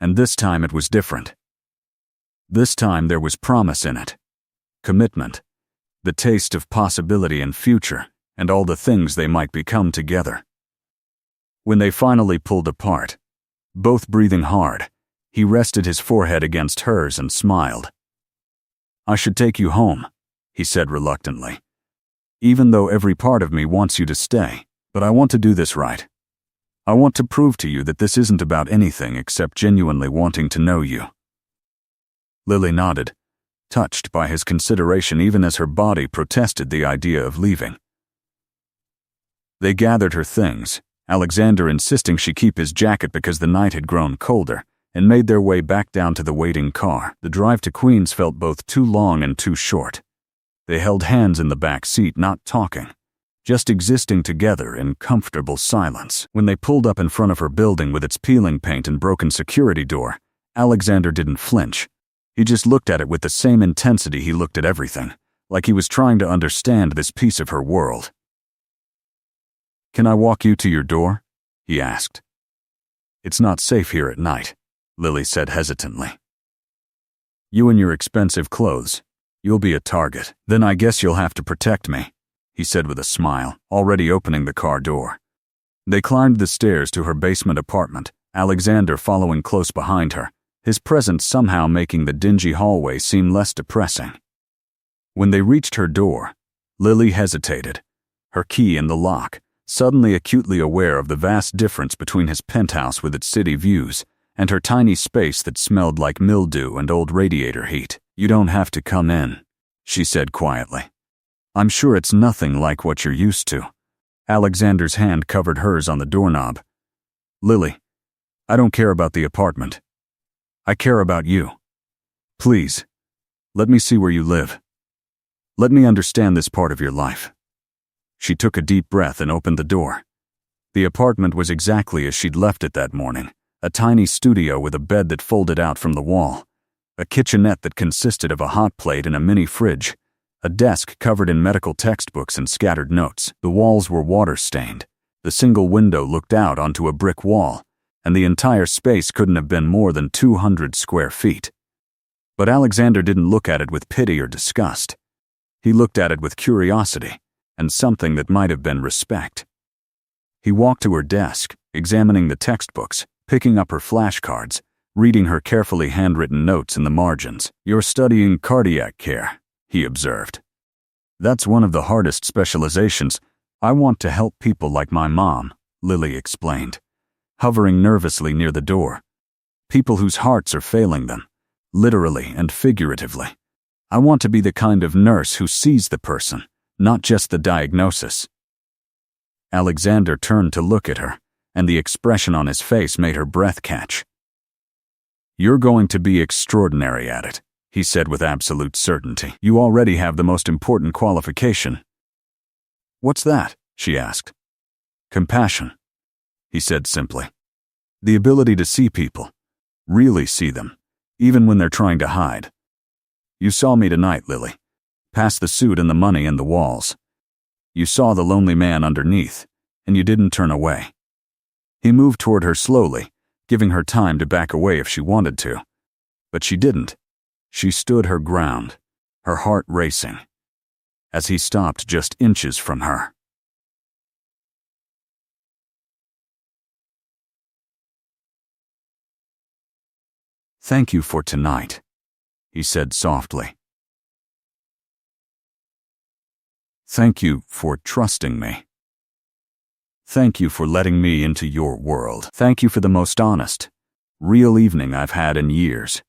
And this time it was different. This time there was promise in it. Commitment. The taste of possibility and future, and all the things they might become together. When they finally pulled apart, both breathing hard, he rested his forehead against hers and smiled. I should take you home, he said reluctantly. Even though every part of me wants you to stay, but I want to do this right. I want to prove to you that this isn't about anything except genuinely wanting to know you. Lily nodded, touched by his consideration even as her body protested the idea of leaving. They gathered her things, Alexander insisting she keep his jacket because the night had grown colder, and made their way back down to the waiting car. The drive to Queens felt both too long and too short. They held hands in the back seat, not talking, just existing together in comfortable silence. When they pulled up in front of her building with its peeling paint and broken security door, Alexander didn't flinch. He just looked at it with the same intensity he looked at everything, like he was trying to understand this piece of her world. Can I walk you to your door? He asked. It's not safe here at night, Lily said hesitantly. You and your expensive clothes. You'll be a target. Then I guess you'll have to protect me, he said with a smile, already opening the car door. They climbed the stairs to her basement apartment, Alexander following close behind her, his presence somehow making the dingy hallway seem less depressing. When they reached her door, Lily hesitated, her key in the lock, suddenly acutely aware of the vast difference between his penthouse with its city views and her tiny space that smelled like mildew and old radiator heat. You don't have to come in, she said quietly. I'm sure it's nothing like what you're used to. Alexander's hand covered hers on the doorknob. Lily, I don't care about the apartment. I care about you. Please, let me see where you live. Let me understand this part of your life. She took a deep breath and opened the door. The apartment was exactly as she'd left it that morning, a tiny studio with a bed that folded out from the wall, a kitchenette that consisted of a hot plate and a mini fridge, a desk covered in medical textbooks and scattered notes. The walls were water-stained. The single window looked out onto a brick wall, and the entire space couldn't have been more than 200 square feet. But Alexander didn't look at it with pity or disgust. He looked at it with curiosity, and something that might have been respect. He walked to her desk, examining the textbooks, picking up her flashcards, reading her carefully handwritten notes in the margins. You're studying cardiac care, he observed. That's one of the hardest specializations. I want to help people like my mom, Lily explained, hovering nervously near the door. People whose hearts are failing them, literally and figuratively. I want to be the kind of nurse who sees the person, not just the diagnosis. Alexander turned to look at her, and the expression on his face made her breath catch. You're going to be extraordinary at it, he said with absolute certainty. You already have the most important qualification. What's that? She asked. Compassion, he said simply. The ability to see people, really see them, even when they're trying to hide. You saw me tonight, Lily, past the suit and the money and the walls. You saw the lonely man underneath, and you didn't turn away. He moved toward her slowly, giving her time to back away if she wanted to. But she didn't. She stood her ground, her heart racing, as he stopped just inches from her. Thank you for tonight, he said softly. Thank you for trusting me. Thank you for letting me into your world. Thank you for the most honest, real evening I've had in years."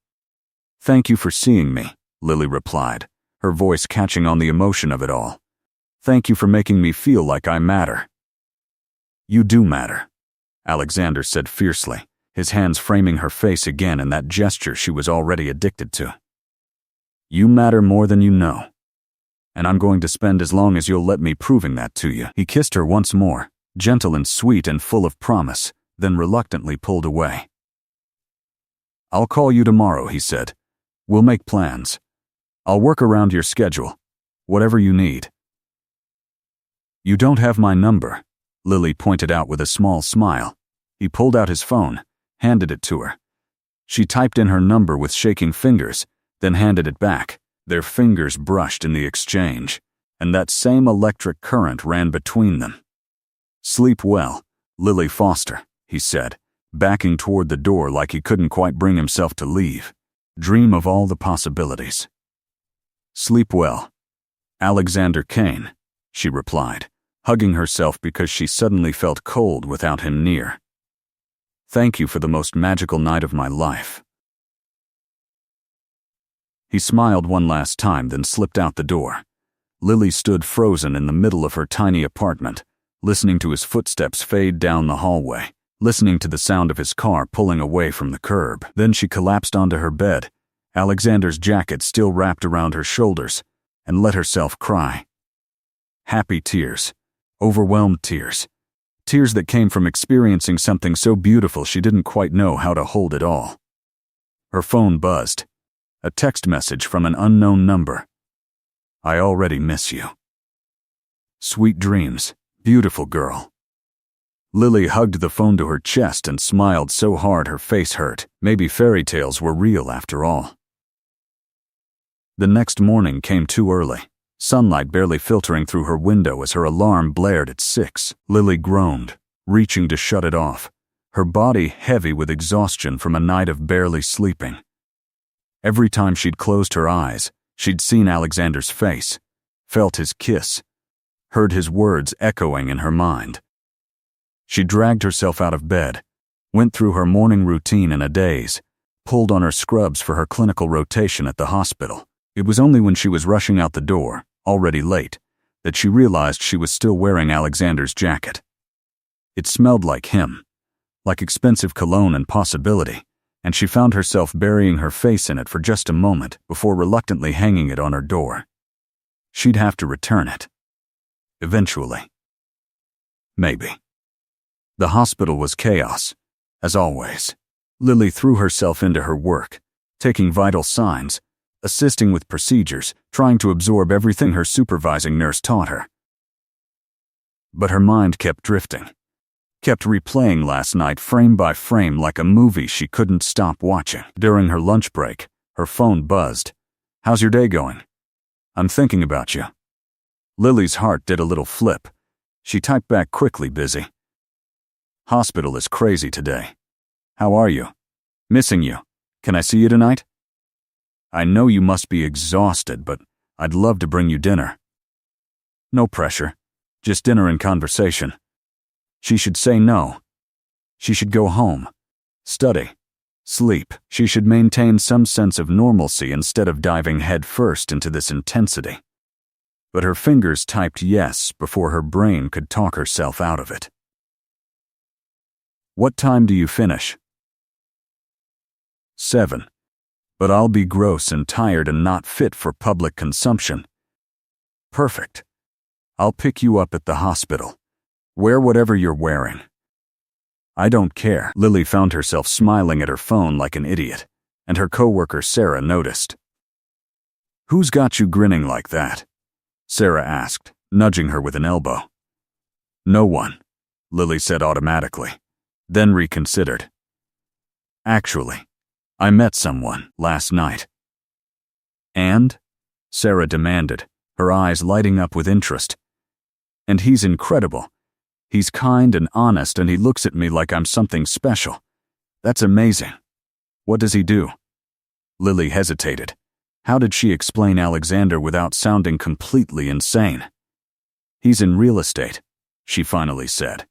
"Thank you for seeing me," Lily replied, her voice catching on the emotion of it all. "Thank you for making me feel like I matter." "You do matter," Alexander said fiercely, his hands framing her face again in that gesture she was already addicted to. "You matter more than you know. And I'm going to spend as long as you'll let me proving that to you." He kissed her once more, gentle and sweet and full of promise, then reluctantly pulled away. "I'll call you tomorrow," he said. "We'll make plans. I'll work around your schedule. Whatever you need." "You don't have my number," Lily pointed out with a small smile. He pulled out his phone, handed it to her. She typed in her number with shaking fingers, then handed it back. Their fingers brushed in the exchange, and that same electric current ran between them. "Sleep well, Lily Foster," he said, backing toward the door like he couldn't quite bring himself to leave. "Dream of all the possibilities." "Sleep well, Alexander Kane," she replied, hugging herself because she suddenly felt cold without him near. "Thank you for the most magical night of my life." He smiled one last time, then slipped out the door. Lily stood frozen in the middle of her tiny apartment, listening to his footsteps fade down the hallway, listening to the sound of his car pulling away from the curb. Then she collapsed onto her bed, Alexander's jacket still wrapped around her shoulders, and let herself cry. Happy tears, overwhelmed tears, tears that came from experiencing something so beautiful she didn't quite know how to hold it all. Her phone buzzed. A text message from an unknown number. "I already miss you. Sweet dreams, beautiful girl." Lily hugged the phone to her chest and smiled so hard her face hurt. Maybe fairy tales were real after all. The next morning came too early, sunlight barely filtering through her window as her alarm blared at 6. Lily groaned, reaching to shut it off, her body heavy with exhaustion from a night of barely sleeping. Every time she'd closed her eyes, she'd seen Alexander's face, felt his kiss, heard his words echoing in her mind. She dragged herself out of bed, went through her morning routine in a daze, pulled on her scrubs for her clinical rotation at the hospital. It was only when she was rushing out the door, already late, that she realized she was still wearing Alexander's jacket. It smelled like him, like expensive cologne and possibility, and she found herself burying her face in it for just a moment before reluctantly hanging it on her door. She'd have to return it. Eventually. Maybe. The hospital was chaos, as always. Lily threw herself into her work, taking vital signs, assisting with procedures, trying to absorb everything her supervising nurse taught her. But her mind kept drifting. Kept replaying last night frame by frame like a movie she couldn't stop watching. During her lunch break, her phone buzzed. "How's your day going?" "I'm thinking about you." Lily's heart did a little flip. She typed back quickly, busy. "Hospital is crazy today. How are you? Missing you. Can I see you tonight? I know you must be exhausted, but I'd love to bring you dinner." "No pressure. Just dinner and conversation." She should say no. She should go home, study, sleep. She should maintain some sense of normalcy instead of diving headfirst into this intensity. But her fingers typed yes before her brain could talk herself out of it. "What time do you finish?" 7. "But I'll be gross and tired and not fit for public consumption." "Perfect. I'll pick you up at the hospital. Wear whatever you're wearing." "I don't care." Lily found herself smiling at her phone like an idiot, and her coworker Sarah noticed. "Who's got you grinning like that?" Sarah asked, nudging her with an elbow. "No one," Lily said automatically, then reconsidered. "Actually, I met someone last night." "And?" Sarah demanded, her eyes lighting up with interest. "And he's incredible. He's kind and honest, and he looks at me like I'm something special. That's amazing. What does he do?" Lily hesitated. How did she explain Alexander without sounding completely insane? "He's in real estate," she finally said,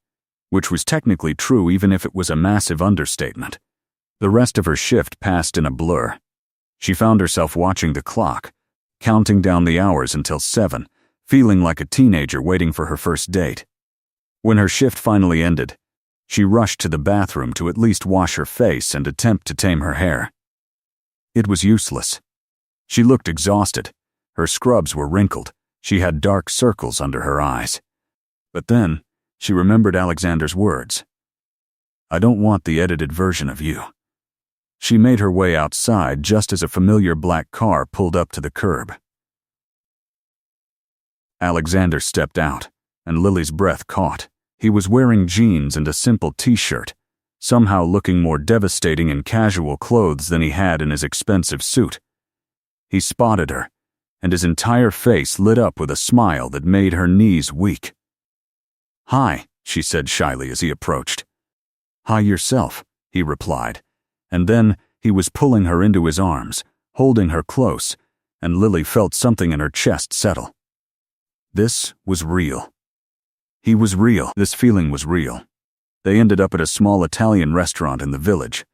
which was technically true even if it was a massive understatement. The rest of her shift passed in a blur. She found herself watching the clock, counting down the hours until 7, feeling like a teenager waiting for her first date. When her shift finally ended, she rushed to the bathroom to at least wash her face and attempt to tame her hair. It was useless. She looked exhausted. Her scrubs were wrinkled. She had dark circles under her eyes. But then, she remembered Alexander's words. "I don't want the edited version of you." She made her way outside just as a familiar black car pulled up to the curb. Alexander stepped out, and Lily's breath caught. He was wearing jeans and a simple t-shirt, somehow looking more devastating in casual clothes than he had in his expensive suit. He spotted her, and his entire face lit up with a smile that made her knees weak. "Hi," she said shyly as he approached. "Hi yourself," he replied, and then he was pulling her into his arms, holding her close, and Lily felt something in her chest settle. This was real. He was real. This feeling was real. They ended up at a small Italian restaurant in the village,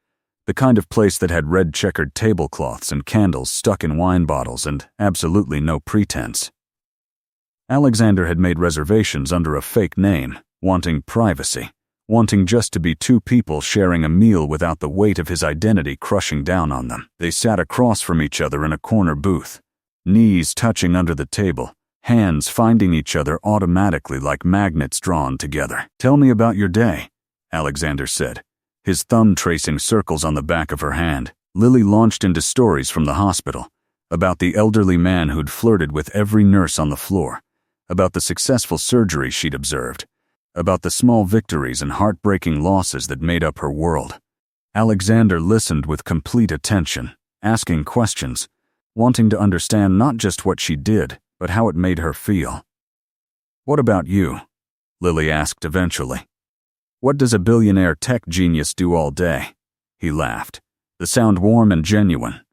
the kind of place that had red checkered tablecloths and candles stuck in wine bottles and absolutely no pretense. Alexander had made reservations under a fake name, wanting privacy, wanting just to be two people sharing a meal without the weight of his identity crushing down on them. They sat across from each other in a corner booth, knees touching under the table, hands finding each other automatically like magnets drawn together. "Tell me about your day," Alexander said, his thumb tracing circles on the back of her hand. Lily launched into stories from the hospital, about the elderly man who'd flirted with every nurse on the floor, about the successful surgery she'd observed, about the small victories and heartbreaking losses that made up her world. Alexander listened with complete attention, asking questions, wanting to understand not just what she did, but how it made her feel. "What about you?" Lily asked eventually. "What does a billionaire tech genius do all day?" He laughed, the sound warm and genuine.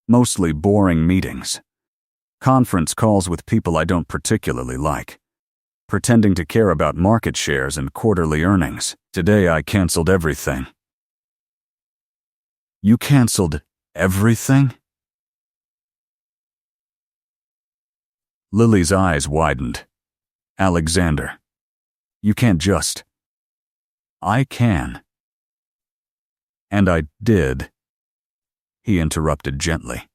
"Mostly boring meetings. Conference calls with people I don't particularly like. Pretending to care about market shares and quarterly earnings. Today I canceled everything." "You canceled everything?" Lily's eyes widened. "Alexander, you can't just..." "I can." "And I did," he interrupted gently.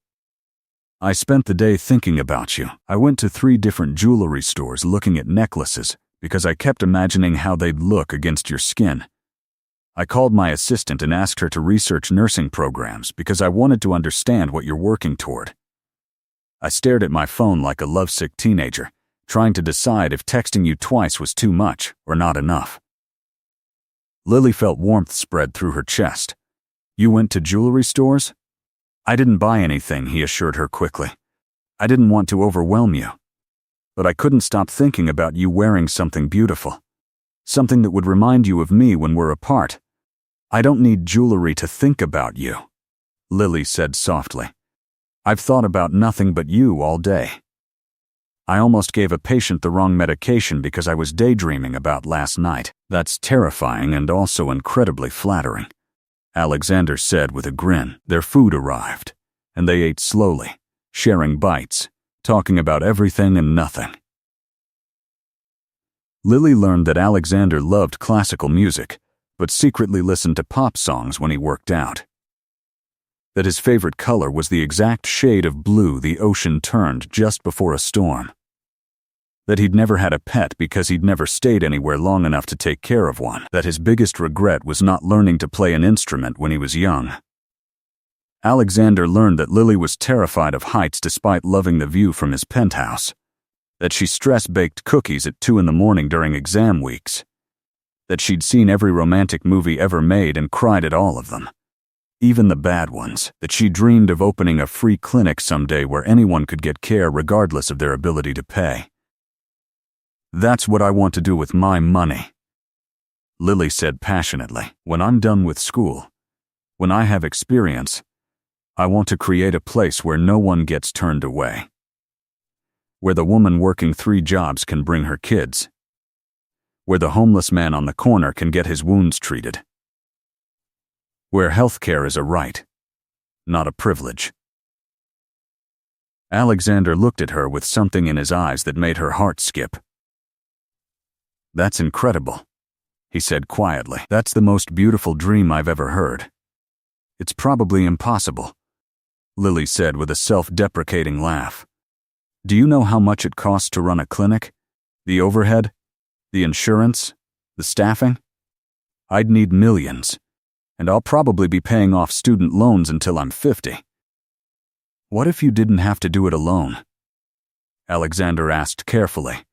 "I spent the day thinking about you. I went to 3 different jewelry stores looking at necklaces because I kept imagining how they'd look against your skin. I called my assistant and asked her to research nursing programs because I wanted to understand what you're working toward. I stared at my phone like a lovesick teenager, trying to decide if texting you twice was too much or not enough." Lily felt warmth spread through her chest. "You went to jewelry stores?" "I didn't buy anything," he assured her quickly. "I didn't want to overwhelm you. But I couldn't stop thinking about you wearing something beautiful. Something that would remind you of me when we're apart. I don't need jewelry to think about you," Lily said softly. "I've thought about nothing but you all day. I almost gave a patient the wrong medication because I was daydreaming about last night." "That's terrifying and also incredibly flattering," Alexander said with a grin. Their food arrived, and they ate slowly, sharing bites, talking about everything and nothing. Lily learned that Alexander loved classical music, but secretly listened to pop songs when he worked out. That his favorite color was the exact shade of blue the ocean turned just before a storm. That he'd never had a pet because he'd never stayed anywhere long enough to take care of one. That his biggest regret was not learning to play an instrument when he was young. Alexander learned that Lily was terrified of heights despite loving the view from his penthouse. That she stress-baked cookies at 2 a.m. during exam weeks. That she'd seen every romantic movie ever made and cried at all of them. Even the bad ones. That she dreamed of opening a free clinic someday where anyone could get care regardless of their ability to pay. "That's what I want to do with my money," Lily said passionately. "When I'm done with school, when I have experience, I want to create a place where no one gets turned away. Where the woman working 3 jobs can bring her kids. Where the homeless man on the corner can get his wounds treated. where healthcare is a right, not a privilege. Alexander looked at her with something in his eyes that made her heart skip. "That's incredible," he said quietly. "That's the most beautiful dream I've ever heard." "It's probably impossible," Lily said with a self-deprecating laugh. "Do you know how much it costs to run a clinic? The overhead? The insurance? The staffing? I'd need millions, and I'll probably be paying off student loans until I'm 50. What if you didn't have to do it alone?" Alexander asked carefully.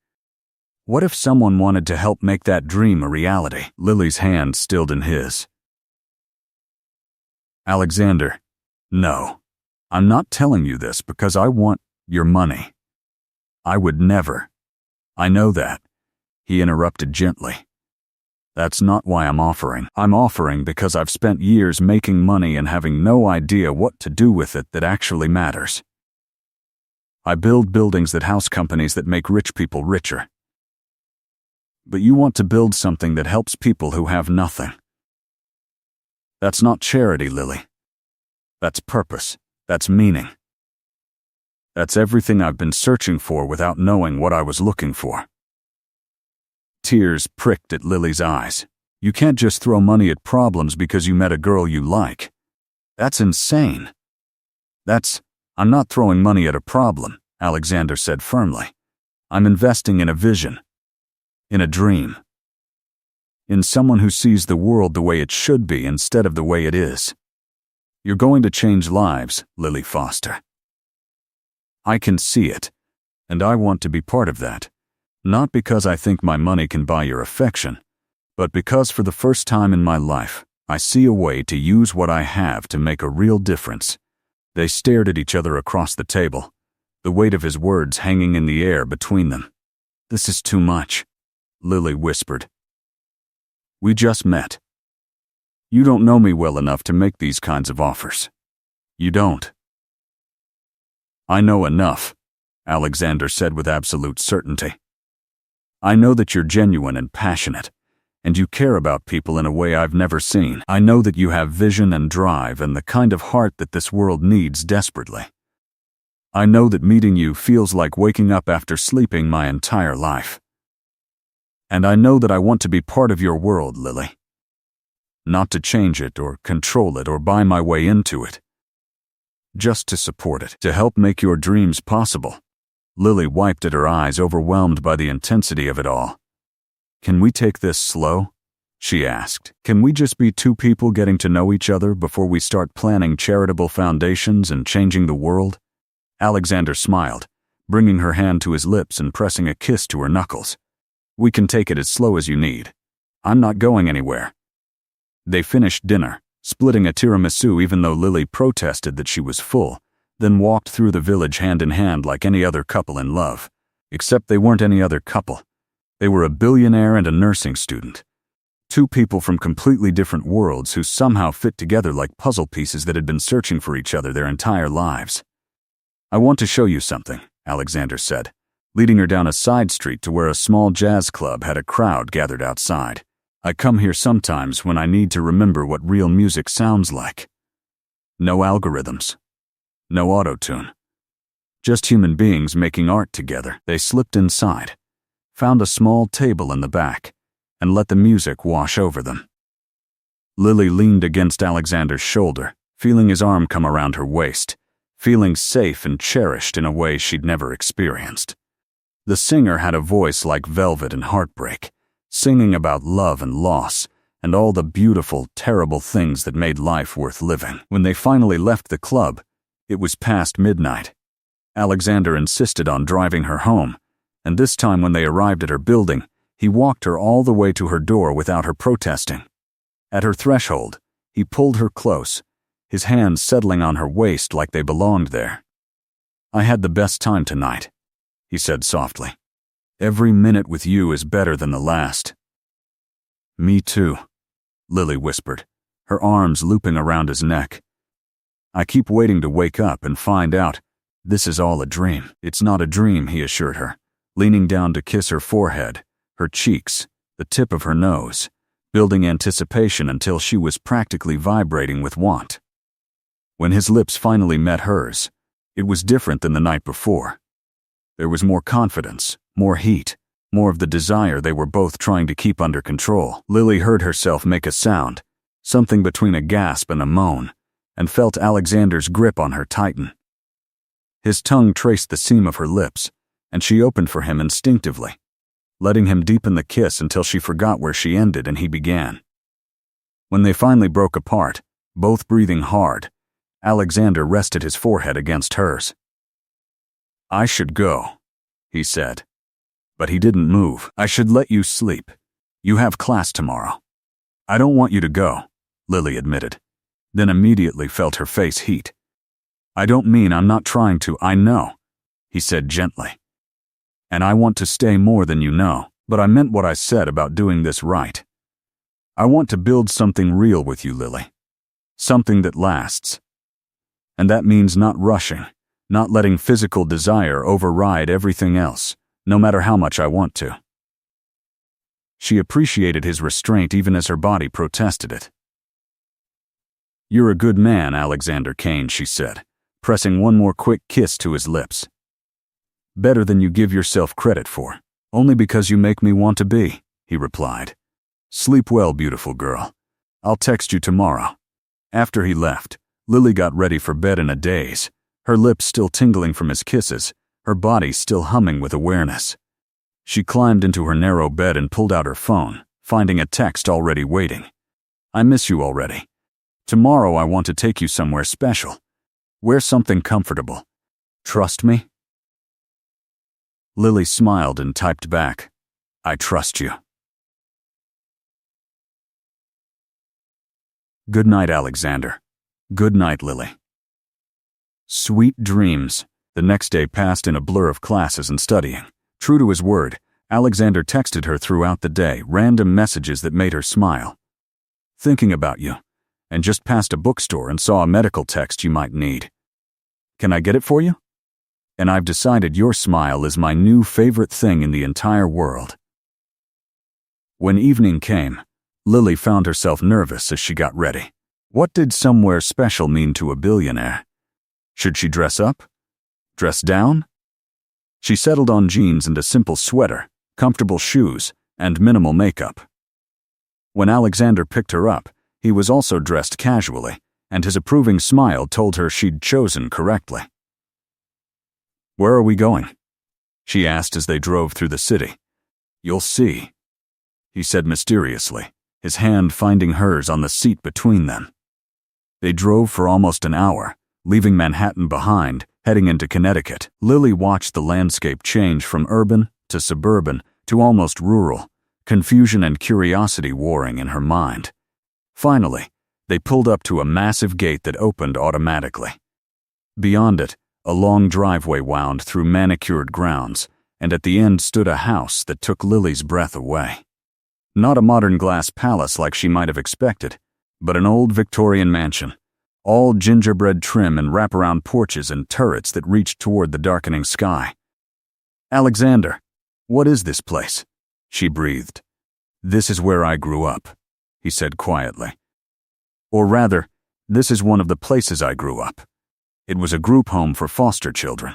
"What if someone wanted to help make that dream a reality?" Lily's hand stilled in his. "Alexander, no. I'm not telling you this because I want your money. I would never." "I know that," he interrupted gently. "That's not why I'm offering. I'm offering because I've spent years making money and having no idea what to do with it that actually matters. I build buildings that house companies that make rich people richer. But you want to build something that helps people who have nothing. That's not charity, Lily. That's purpose. That's meaning. That's everything I've been searching for without knowing what I was looking for." Tears pricked at Lily's eyes. "You can't just throw money at problems because you met a girl you like. That's insane." "I'm not throwing money at a problem," Alexander said firmly. "I'm investing in a vision. In a dream. In someone who sees the world the way it should be instead of the way it is. You're going to change lives, Lily Foster. I can see it, and I want to be part of that. Not because I think my money can buy your affection, but because for the first time in my life, I see a way to use what I have to make a real difference." They stared at each other across the table, the weight of his words hanging in the air between them. "This is too much," Lily whispered. "We just met. You don't know me well enough to make these kinds of offers. You don't." "I know enough," Alexander said with absolute certainty. "I know that you're genuine and passionate, and you care about people in a way I've never seen. I know that you have vision and drive and the kind of heart that this world needs desperately. I know that meeting you feels like waking up after sleeping my entire life. And I know that I want to be part of your world, Lily. Not to change it or control it or buy my way into it. Just to support it, to help make your dreams possible." Lily wiped at her eyes, overwhelmed by the intensity of it all. "Can we take this slow?" she asked. "Can we just be two people getting to know each other before we start planning charitable foundations and changing the world?" Alexander smiled, bringing her hand to his lips and pressing a kiss to her knuckles. "We can take it as slow as you need. I'm not going anywhere." They finished dinner, splitting a tiramisu even though Lily protested that she was full, then walked through the village hand in hand like any other couple in love. Except they weren't any other couple. They were a billionaire and a nursing student. Two people from completely different worlds who somehow fit together like puzzle pieces that had been searching for each other their entire lives. "I want to show you something," Alexander said, leading her down a side street to where a small jazz club had a crowd gathered outside. "I come here sometimes when I need to remember what real music sounds like. No algorithms. No auto-tune. Just human beings making art together." They slipped inside, found a small table in the back, and let the music wash over them. Lily leaned against Alexander's shoulder, feeling his arm come around her waist, feeling safe and cherished in a way she'd never experienced. The singer had a voice like velvet and heartbreak, singing about love and loss, and all the beautiful, terrible things that made life worth living. When they finally left the club, it was past midnight. Alexander insisted on driving her home, and this time when they arrived at her building, he walked her all the way to her door without her protesting. At her threshold, he pulled her close, his hands settling on her waist like they belonged there. "I had the best time tonight," he said softly. "Every minute with you is better than the last." "Me too," Lily whispered, her arms looping around his neck. "I keep waiting to wake up and find out this is all a dream." "It's not a dream," he assured her, leaning down to kiss her forehead, her cheeks, the tip of her nose, building anticipation until she was practically vibrating with want. When his lips finally met hers, it was different than the night before. There was more confidence, more heat, more of the desire they were both trying to keep under control. Lily heard herself make a sound, something between a gasp and a moan, and felt Alexander's grip on her tighten. His tongue traced the seam of her lips, and she opened for him instinctively, letting him deepen the kiss until she forgot where she ended and he began. When they finally broke apart, both breathing hard, Alexander rested his forehead against hers. "I should go," he said. But he didn't move. "I should let you sleep. You have class tomorrow." "I don't want you to go," Lily admitted, then immediately felt her face heat. "I don't mean I'm not trying to, I know," he said gently. "And I want to stay more than you know, but I meant what I said about doing this right. I want to build something real with you, Lily. Something that lasts. And that means not rushing, not letting physical desire override everything else, no matter how much I want to." She appreciated his restraint even as her body protested it. "You're a good man, Alexander Kane," she said, pressing one more quick kiss to his lips. "Better than you give yourself credit for, only because you make me want to be," he replied. "Sleep well, beautiful girl. I'll text you tomorrow." After he left, Lily got ready for bed in a daze, her lips still tingling from his kisses, her body still humming with awareness. She climbed into her narrow bed and pulled out her phone, finding a text already waiting. "I miss you already. Tomorrow I want to take you somewhere special. Wear something comfortable. Trust me?" Lily smiled and typed back, "I trust you." Good night, Alexander. Good night, Lily. Sweet dreams. The next day passed in a blur of classes and studying. True to his word, Alexander texted her throughout the day, random messages that made her smile. "Thinking about you. And just passed a bookstore and saw a medical text you might need. Can I get it for you? And I've decided your smile is my new favorite thing in the entire world." When evening came, Lily found herself nervous as she got ready. What did somewhere special mean to a billionaire? Should she dress up? Dress down? She settled on jeans and a simple sweater, comfortable shoes, and minimal makeup. When Alexander picked her up, he was also dressed casually, and his approving smile told her she'd chosen correctly. "Where are we going?" she asked as they drove through the city. "You'll see," he said mysteriously, his hand finding hers on the seat between them. They drove for almost an hour, leaving Manhattan behind, heading into Connecticut. Lily watched the landscape change from urban to suburban to almost rural, confusion and curiosity warring in her mind. Finally, they pulled up to a massive gate that opened automatically. Beyond it, a long driveway wound through manicured grounds, and at the end stood a house that took Lily's breath away. Not a modern glass palace like she might have expected, but an old Victorian mansion, all gingerbread trim and wraparound porches and turrets that reached toward the darkening sky. "Alexander, what is this place?" she breathed. "This is where I grew up," he said quietly. "Or rather, this is one of the places I grew up. It was a group home for foster children.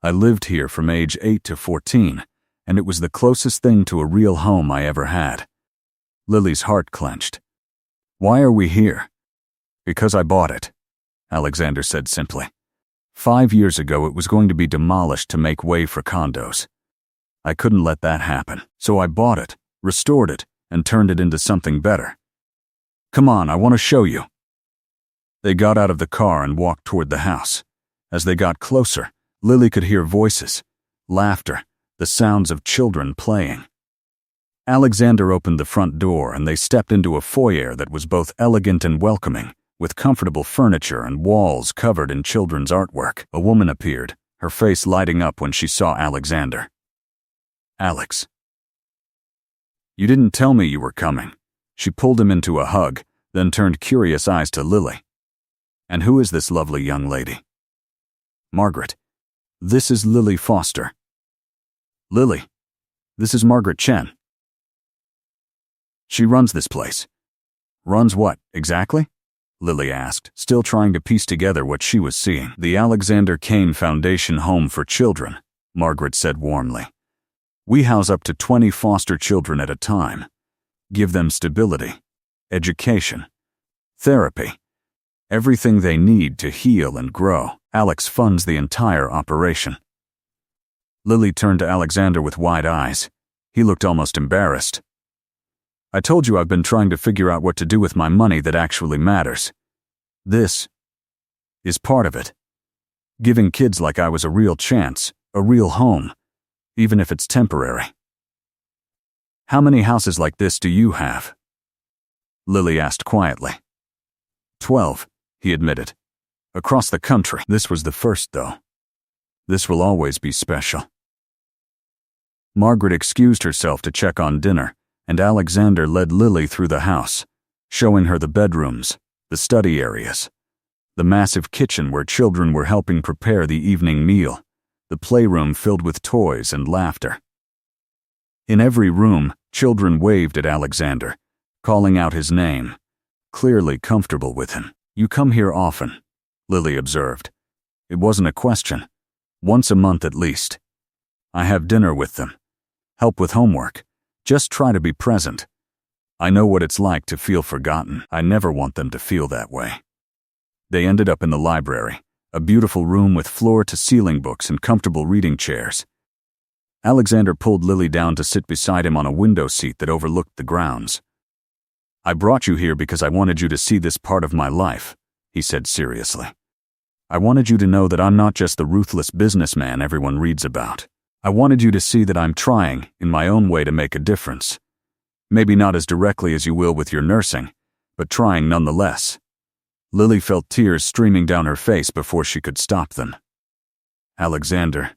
I lived here from age 8 to 14, and it was the closest thing to a real home I ever had." Lily's heart clenched. "Why are we here?" "Because I bought it," Alexander said simply. 5 years ago it was going to be demolished to make way for condos. I couldn't let that happen, so I bought it, restored it, and turned it into something better. Come on, I want to show you." They got out of the car and walked toward the house. As they got closer, Lily could hear voices, laughter, the sounds of children playing. Alexander opened the front door and they stepped into a foyer that was both elegant and welcoming, with comfortable furniture and walls covered in children's artwork. A woman appeared, her face lighting up when she saw Alexander. "Alex. You didn't tell me you were coming." She pulled him into a hug, then turned curious eyes to Lily. "And who is this lovely young lady?" "Margaret. This is Lily Foster." "Lily. This is Margaret Chen." She runs this place. Runs what, exactly? Lily asked, still trying to piece together what she was seeing. The Alexander Kane Foundation Home for Children, Margaret said warmly. We house up to 20 foster children at a time. Give them stability, education, therapy, everything they need to heal and grow. Alex funds the entire operation. Lily turned to Alexander with wide eyes. He looked almost embarrassed. I told you I've been trying to figure out what to do with my money that actually matters. This is part of it. Giving kids like I was a real chance, a real home, even if it's temporary. How many houses like this do you have? Lily asked quietly. 12, he admitted. Across the country. This was the first, though. This will always be special. Margaret excused herself to check on dinner, and Alexander led Lily through the house, showing her the bedrooms, the study areas, the massive kitchen where children were helping prepare the evening meal, the playroom filled with toys and laughter. In every room, children waved at Alexander, calling out his name, clearly comfortable with him. You come here often, Lily observed. It wasn't a question. Once a month at least. I have dinner with them. Help with homework. Just try to be present. I know what it's like to feel forgotten. I never want them to feel that way. They ended up in the library, a beautiful room with floor-to-ceiling books and comfortable reading chairs. Alexander pulled Lily down to sit beside him on a window seat that overlooked the grounds. I brought you here because I wanted you to see this part of my life, he said seriously. I wanted you to know that I'm not just the ruthless businessman everyone reads about. I wanted you to see that I'm trying, in my own way, to make a difference. Maybe not as directly as you will with your nursing, but trying nonetheless. Lily felt tears streaming down her face before she could stop them. Alexander,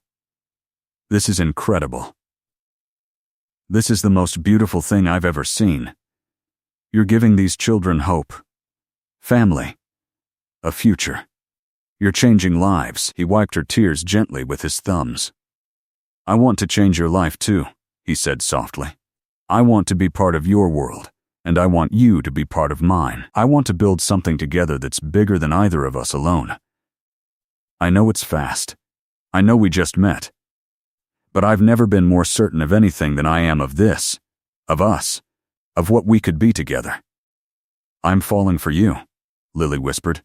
this is incredible. This is the most beautiful thing I've ever seen. You're giving these children hope, family, a future. You're changing lives. He wiped her tears gently with his thumbs. I want to change your life too, he said softly. I want to be part of your world, and I want you to be part of mine. I want to build something together that's bigger than either of us alone. I know it's fast. I know we just met. But I've never been more certain of anything than I am of this, of us, of what we could be together. I'm falling for you, Lily whispered,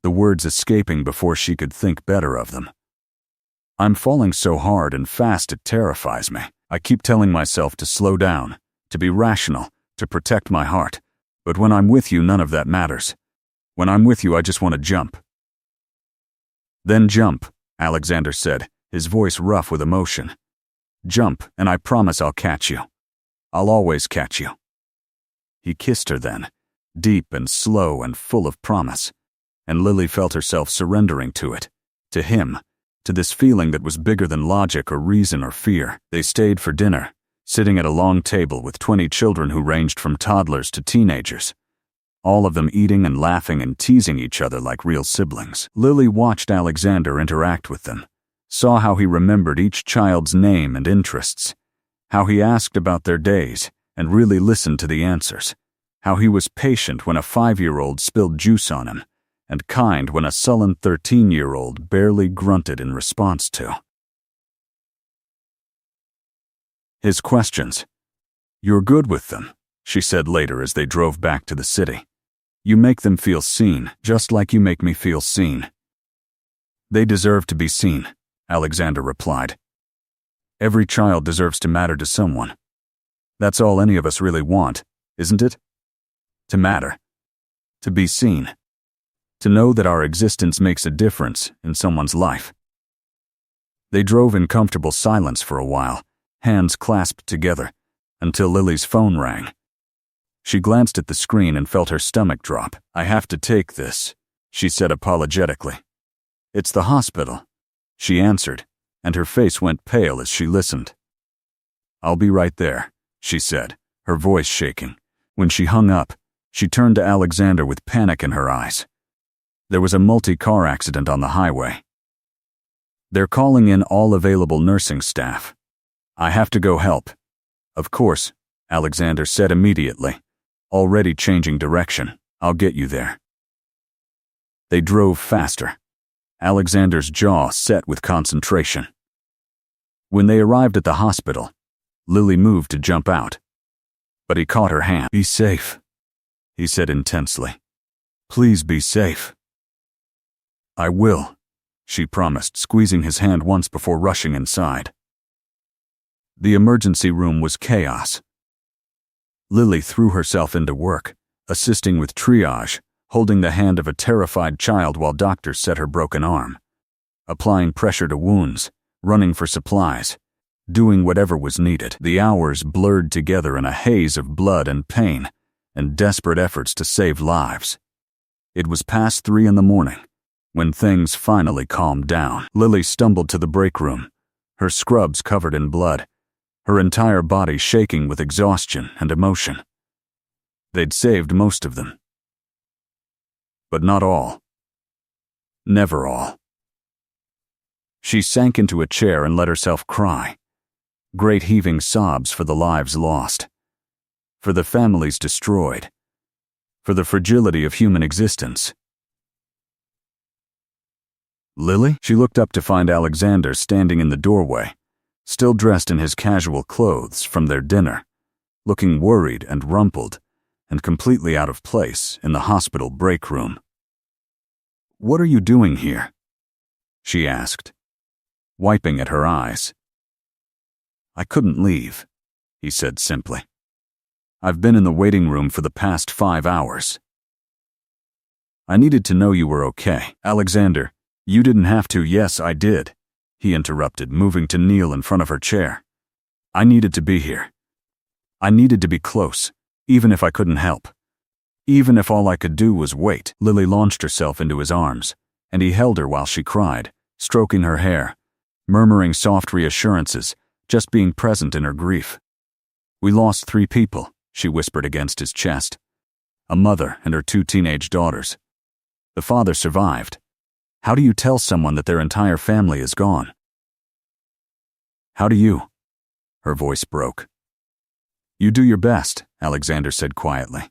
the words escaping before she could think better of them. I'm falling so hard and fast it terrifies me. I keep telling myself to slow down, to be rational, to protect my heart. But when I'm with you, none of that matters. When I'm with you, I just want to jump. Then jump, Alexander said, his voice rough with emotion. Jump, and I promise I'll catch you. I'll always catch you. He kissed her then, deep and slow and full of promise, and Lily felt herself surrendering to it, to him, to this feeling that was bigger than logic or reason or fear. They stayed for dinner, sitting at a long table with 20 children who ranged from toddlers to teenagers, all of them eating and laughing and teasing each other like real siblings. Lily watched Alexander interact with them, saw how he remembered each child's name and interests, how he asked about their days and really listened to the answers, how he was patient when a 5-year-old spilled juice on him, and kind when a sullen 13-year-old barely grunted in response to his questions. You're good with them, she said later as they drove back to the city. You make them feel seen, just like you make me feel seen. They deserve to be seen, Alexander replied. Every child deserves to matter to someone. That's all any of us really want, isn't it? To matter. To be seen. To know that our existence makes a difference in someone's life. They drove in comfortable silence for a while, hands clasped together, until Lily's phone rang. She glanced at the screen and felt her stomach drop. I have to take this, she said apologetically. It's the hospital, she answered, and her face went pale as she listened. I'll be right there, she said, her voice shaking. When she hung up, she turned to Alexander with panic in her eyes. There was a multi-car accident on the highway. They're calling in all available nursing staff. I have to go help. Of course, Alexander said immediately, already changing direction. I'll get you there. They drove faster, Alexander's jaw set with concentration. When they arrived at the hospital, Lily moved to jump out, but he caught her hand. Be safe, he said intensely. Please be safe. I will, she promised, squeezing his hand once before rushing inside. The emergency room was chaos. Lily threw herself into work, assisting with triage, holding the hand of a terrified child while doctors set her broken arm, applying pressure to wounds, running for supplies, doing whatever was needed. The hours blurred together in a haze of blood and pain and desperate efforts to save lives. It was past 3 a.m. when things finally calmed down. Lily stumbled to the break room, her scrubs covered in blood, her entire body shaking with exhaustion and emotion. They'd saved most of them. But not all. Never all. She sank into a chair and let herself cry. Great heaving sobs for the lives lost, for the families destroyed, for the fragility of human existence. Lily? She looked up to find Alexander standing in the doorway, still dressed in his casual clothes from their dinner, looking worried and rumpled and completely out of place in the hospital break room. What are you doing here? She asked, wiping at her eyes. I couldn't leave, he said simply. I've been in the waiting room for the past 5 hours. I needed to know you were okay. Alexander, you didn't have to. Yes, I did, he interrupted, moving to kneel in front of her chair. I needed to be here. I needed to be close, even if I couldn't help. Even if all I could do was wait. Lily launched herself into his arms, and he held her while she cried, stroking her hair, murmuring soft reassurances, just being present in her grief. We lost 3 people, she whispered against his chest. A mother and her 2 teenage daughters. The father survived. How do you tell someone that their entire family is gone? How do you? Her voice broke. You do your best, Alexander said quietly.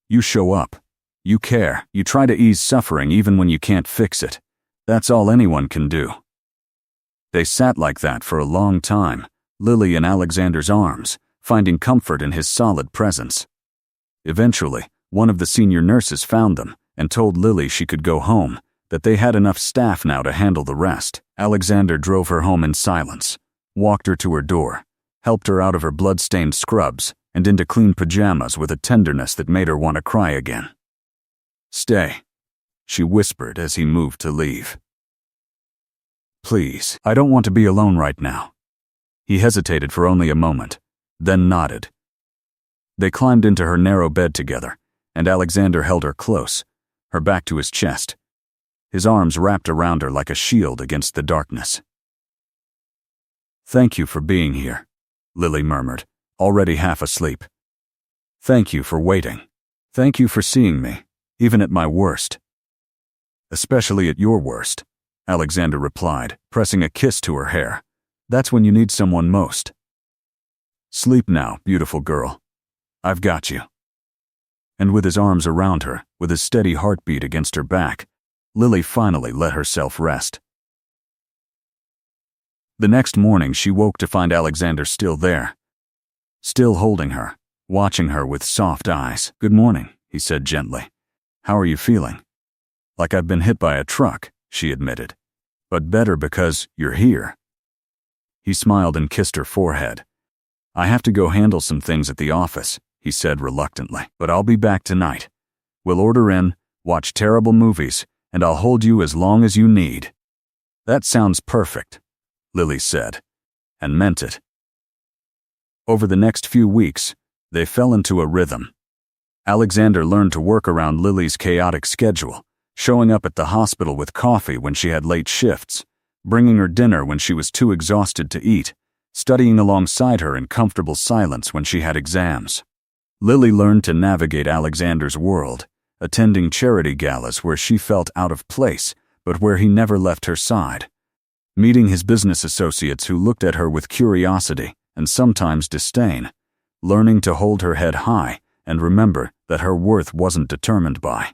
You show up. You care. You try to ease suffering even when you can't fix it. That's all anyone can do. They sat like that for a long time, Lily in Alexander's arms, finding comfort in his solid presence. Eventually, one of the senior nurses found them and told Lily she could go home, that they had enough staff now to handle the rest. Alexander drove her home in silence, walked her to her door, helped her out of her blood-stained scrubs and into clean pajamas with a tenderness that made her want to cry again. Stay, she whispered as he moved to leave. Please, I don't want to be alone right now. He hesitated for only a moment, then nodded. They climbed into her narrow bed together, and Alexander held her close, her back to his chest, his arms wrapped around her like a shield against the darkness. Thank you for being here, Lily murmured, already half asleep. Thank you for waiting. Thank you for seeing me, even at my worst. Especially at your worst, Alexander replied, pressing a kiss to her hair. That's when you need someone most. Sleep now, beautiful girl. I've got you. And with his arms around her, with his steady heartbeat against her back, Lily finally let herself rest. The next morning she woke to find Alexander still there, still holding her, watching her with soft eyes. Good morning, he said gently. How are you feeling? Like I've been hit by a truck, she admitted. But better because you're here. He smiled and kissed her forehead. I have to go handle some things at the office, he said reluctantly, but I'll be back tonight. We'll order in, watch terrible movies, and I'll hold you as long as you need. That sounds perfect, Lily said, and meant it. Over the next few weeks, they fell into a rhythm. Alexander learned to work around Lily's chaotic schedule, showing up at the hospital with coffee when she had late shifts, bringing her dinner when she was too exhausted to eat, studying alongside her in comfortable silence when she had exams. Lily learned to navigate Alexander's world, attending charity galas where she felt out of place, but where he never left her side, meeting his business associates who looked at her with curiosity and sometimes disdain, learning to hold her head high and remember that her worth wasn't determined by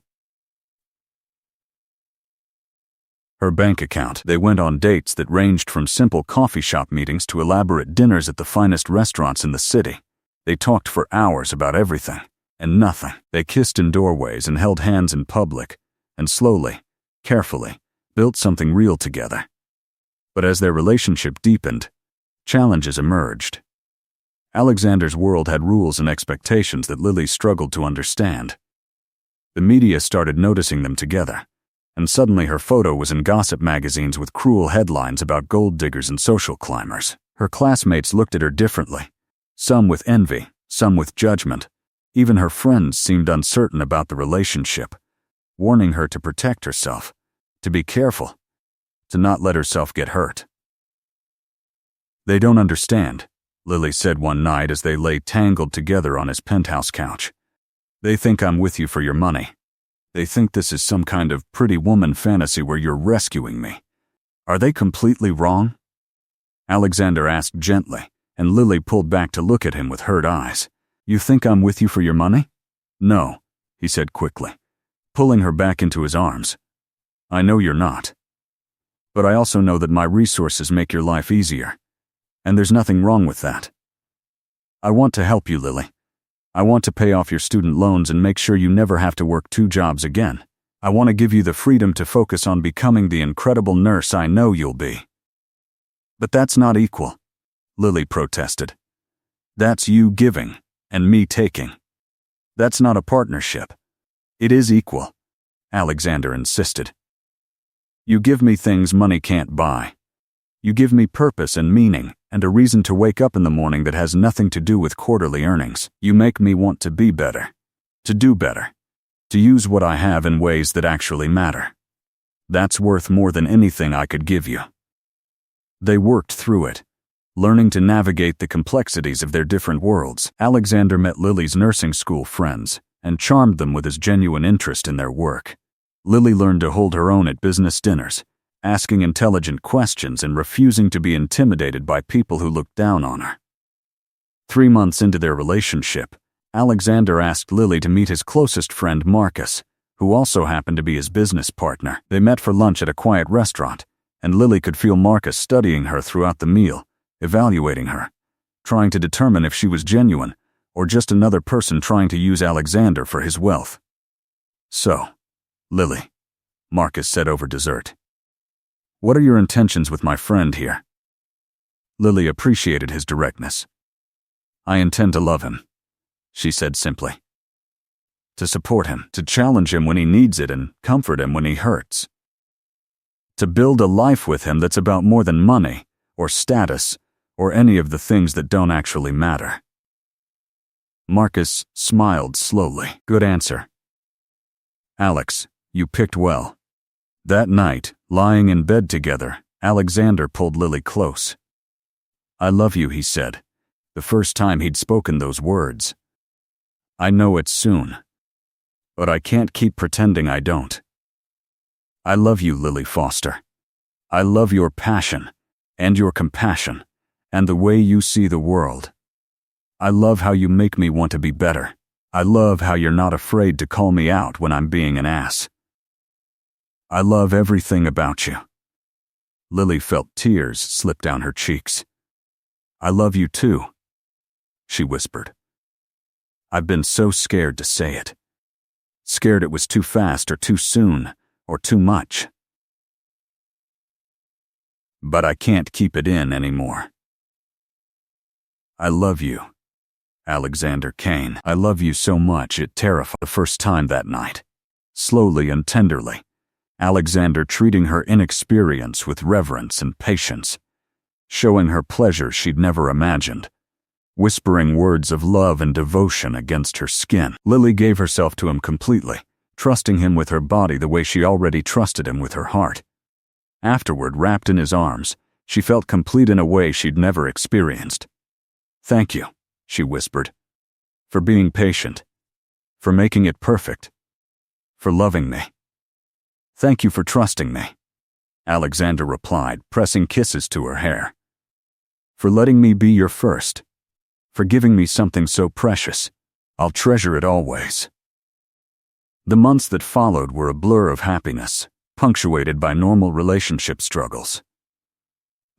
her bank account. They went on dates that ranged from simple coffee shop meetings to elaborate dinners at the finest restaurants in the city. They talked for hours about everything and nothing. They kissed in doorways and held hands in public, and slowly, carefully, built something real together. But as their relationship deepened, challenges emerged. Alexander's world had rules and expectations that Lily struggled to understand. The media started noticing them together, and suddenly her photo was in gossip magazines with cruel headlines about gold diggers and social climbers. Her classmates looked at her differently, some with envy, some with judgment. Even her friends seemed uncertain about the relationship, warning her to protect herself, to be careful, to not let herself get hurt. "They don't understand," Lily said one night as they lay tangled together on his penthouse couch. "They think I'm with you for your money. They think this is some kind of pretty woman fantasy where you're rescuing me. Are they completely wrong?" Alexander asked gently, and Lily pulled back to look at him with hurt eyes. "You think I'm with you for your money?" "No," he said quickly, pulling her back into his arms. "I know you're not. But I also know that my resources make your life easier, and there's nothing wrong with that. I want to help you, Lily. I want to pay off your student loans and make sure you never have to work 2 jobs again. I want to give you the freedom to focus on becoming the incredible nurse I know you'll be." "But that's not equal," Lily protested. "That's you giving and me taking. That's not a partnership." "It is equal," Alexander insisted. "You give me things money can't buy. You give me purpose and meaning and a reason to wake up in the morning that has nothing to do with quarterly earnings. You make me want to be better, to do better, to use what I have in ways that actually matter. That's worth more than anything I could give you." They worked through it, learning to navigate the complexities of their different worlds. Alexander met Lily's nursing school friends and charmed them with his genuine interest in their work. Lily learned to hold her own at business dinners, asking intelligent questions and refusing to be intimidated by people who looked down on her. 3 months into their relationship, Alexander asked Lily to meet his closest friend Marcus, who also happened to be his business partner. They met for lunch at a quiet restaurant, and Lily could feel Marcus studying her throughout the meal, evaluating her, trying to determine if she was genuine or just another person trying to use Alexander for his wealth. "So, Lily," Marcus said over dessert, "what are your intentions with my friend here?" Lily appreciated his directness. "I intend to love him," she said simply. "To support him, to challenge him when he needs it and comfort him when he hurts. To build a life with him that's about more than money or status or any of the things that don't actually matter." Marcus smiled slowly. "Good answer. Alex, you picked well." That night, lying in bed together, Alexander pulled Lily close. "I love you," he said, the first time he'd spoken those words. "I know it's soon, but I can't keep pretending I don't. I love you, Lily Foster. I love your passion and your compassion and the way you see the world. I love how you make me want to be better. I love how you're not afraid to call me out when I'm being an ass. I love everything about you." Lily felt tears slip down her cheeks. "I love you too," she whispered. "I've been so scared to say it. Scared it was too fast or too soon or too much. But I can't keep it in anymore. I love you, Alexander Kane. I love you so much it terrified the first time that night. Slowly and tenderly, Alexander treating her inexperience with reverence and patience, showing her pleasure she'd never imagined, whispering words of love and devotion against her skin. Lily gave herself to him completely, trusting him with her body the way she already trusted him with her heart. Afterward, wrapped in his arms, she felt complete in a way she'd never experienced. "Thank you," she whispered, "for being patient, for making it perfect, for loving me. Thank you for trusting me," Alexander replied, pressing kisses to her hair. "For letting me be your first, for giving me something so precious. I'll treasure it always." The months that followed were a blur of happiness, punctuated by normal relationship struggles.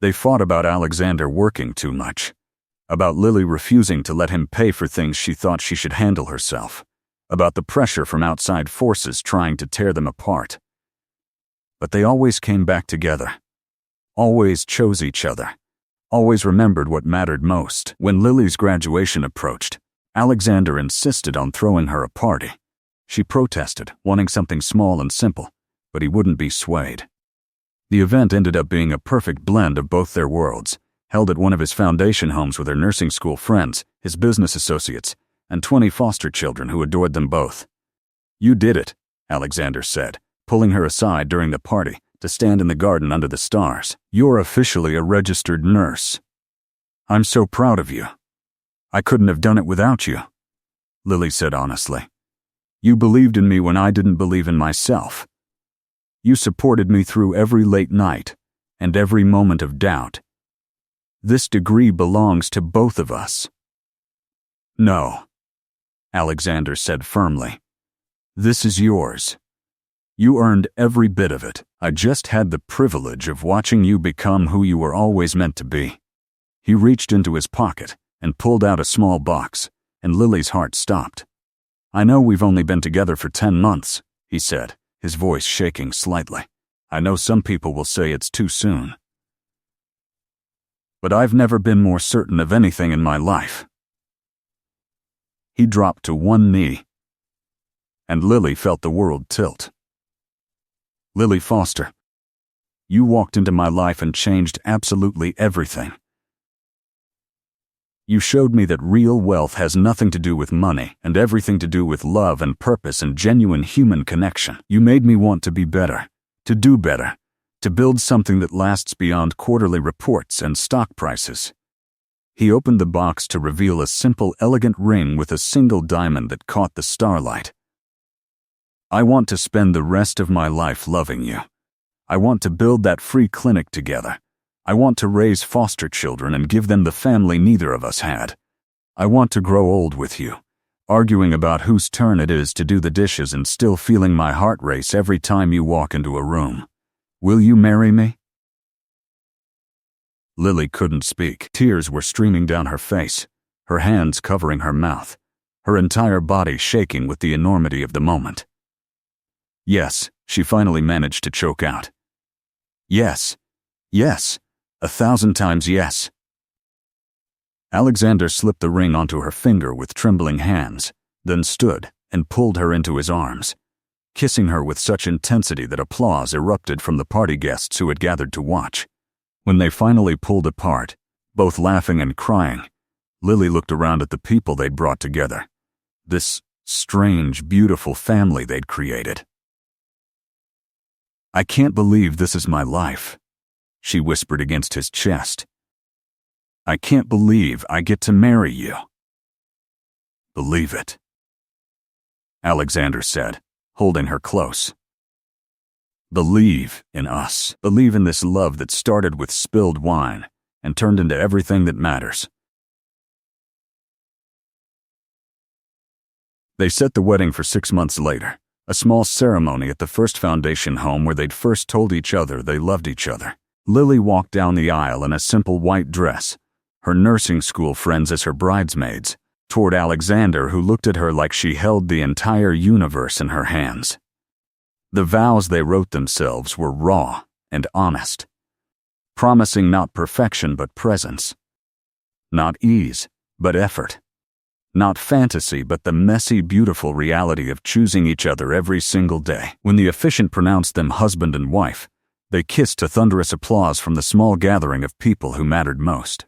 They fought about Alexander working too much, about Lily refusing to let him pay for things she thought she should handle herself, about the pressure from outside forces trying to tear them apart. But they always came back together, always chose each other, always remembered what mattered most. When Lily's graduation approached, Alexander insisted on throwing her a party. She protested, wanting something small and simple, but he wouldn't be swayed. The event ended up being a perfect blend of both their worlds, held at one of his foundation homes with her nursing school friends, his business associates, and 20 foster children who adored them both. "You did it," Alexander said, pulling her aside during the party to stand in the garden under the stars. "You're officially a registered nurse. I'm so proud of you. I couldn't have done it without you," Lily said honestly. "You believed in me when I didn't believe in myself. You supported me through every late night and every moment of doubt. This degree belongs to both of us." "No," Alexander said firmly. "This is yours. You earned every bit of it. I just had the privilege of watching you become who you were always meant to be." He reached into his pocket and pulled out a small box, and Lily's heart stopped. "I know we've only been together for 10 months, he said, his voice shaking slightly. "I know some people will say it's too soon. But I've never been more certain of anything in my life." He dropped to one knee, and Lily felt the world tilt. "Lily Foster, you walked into my life and changed absolutely everything. You showed me that real wealth has nothing to do with money and everything to do with love and purpose and genuine human connection. You made me want to be better, to do better, to build something that lasts beyond quarterly reports and stock prices." He opened the box to reveal a simple, elegant ring with a single diamond that caught the starlight. "I want to spend the rest of my life loving you. I want to build that free clinic together. I want to raise foster children and give them the family neither of us had. I want to grow old with you, arguing about whose turn it is to do the dishes and still feeling my heart race every time you walk into a room. Will you marry me?" Lily couldn't speak. Tears were streaming down her face, her hands covering her mouth, her entire body shaking with the enormity of the moment. "Yes," she finally managed to choke out. "Yes, yes, 1,000 times yes." Alexander slipped the ring onto her finger with trembling hands, then stood and pulled her into his arms, kissing her with such intensity that applause erupted from the party guests who had gathered to watch. When they finally pulled apart, both laughing and crying, Lily looked around at the people they'd brought together, this strange, beautiful family they'd created. "I can't believe this is my life," she whispered against his chest. "I can't believe I get to marry you." "Believe it," Alexander said, holding her close. "Believe in us. Believe in this love that started with spilled wine and turned into everything that matters." They set the wedding for 6 months later, a small ceremony at the first foundation home where they'd first told each other they loved each other. Lily walked down the aisle in a simple white dress, her nursing school friends as her bridesmaids, toward Alexander, who looked at her like she held the entire universe in her hands. The vows they wrote themselves were raw and honest, promising not perfection but presence, not ease but effort, not fantasy but the messy, beautiful reality of choosing each other every single day. When the officiant pronounced them husband and wife, they kissed to thunderous applause from the small gathering of people who mattered most.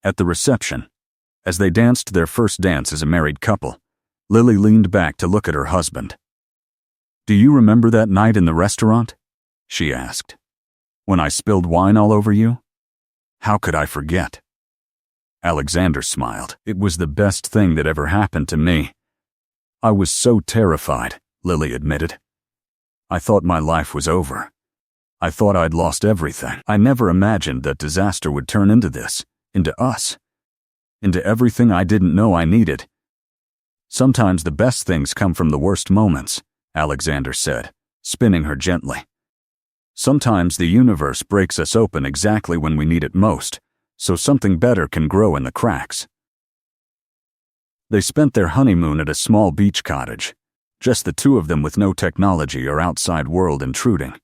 At the reception, as they danced their first dance as a married couple, Lily leaned back to look at her husband. "Do you remember that night in the restaurant?" she asked. "When I spilled wine all over you? How could I forget?" Alexander smiled. "It was the best thing that ever happened to me." "I was so terrified," Lily admitted. "I thought my life was over. I thought I'd lost everything. I never imagined that disaster would turn into this, into us, into everything I didn't know I needed. Sometimes the best things come from the worst moments, Alexander said, spinning her gently. Sometimes the universe breaks us open exactly when we need it most, so something better can grow in the cracks. They spent their honeymoon at a small beach cottage, just the two of them with no technology or outside world intruding.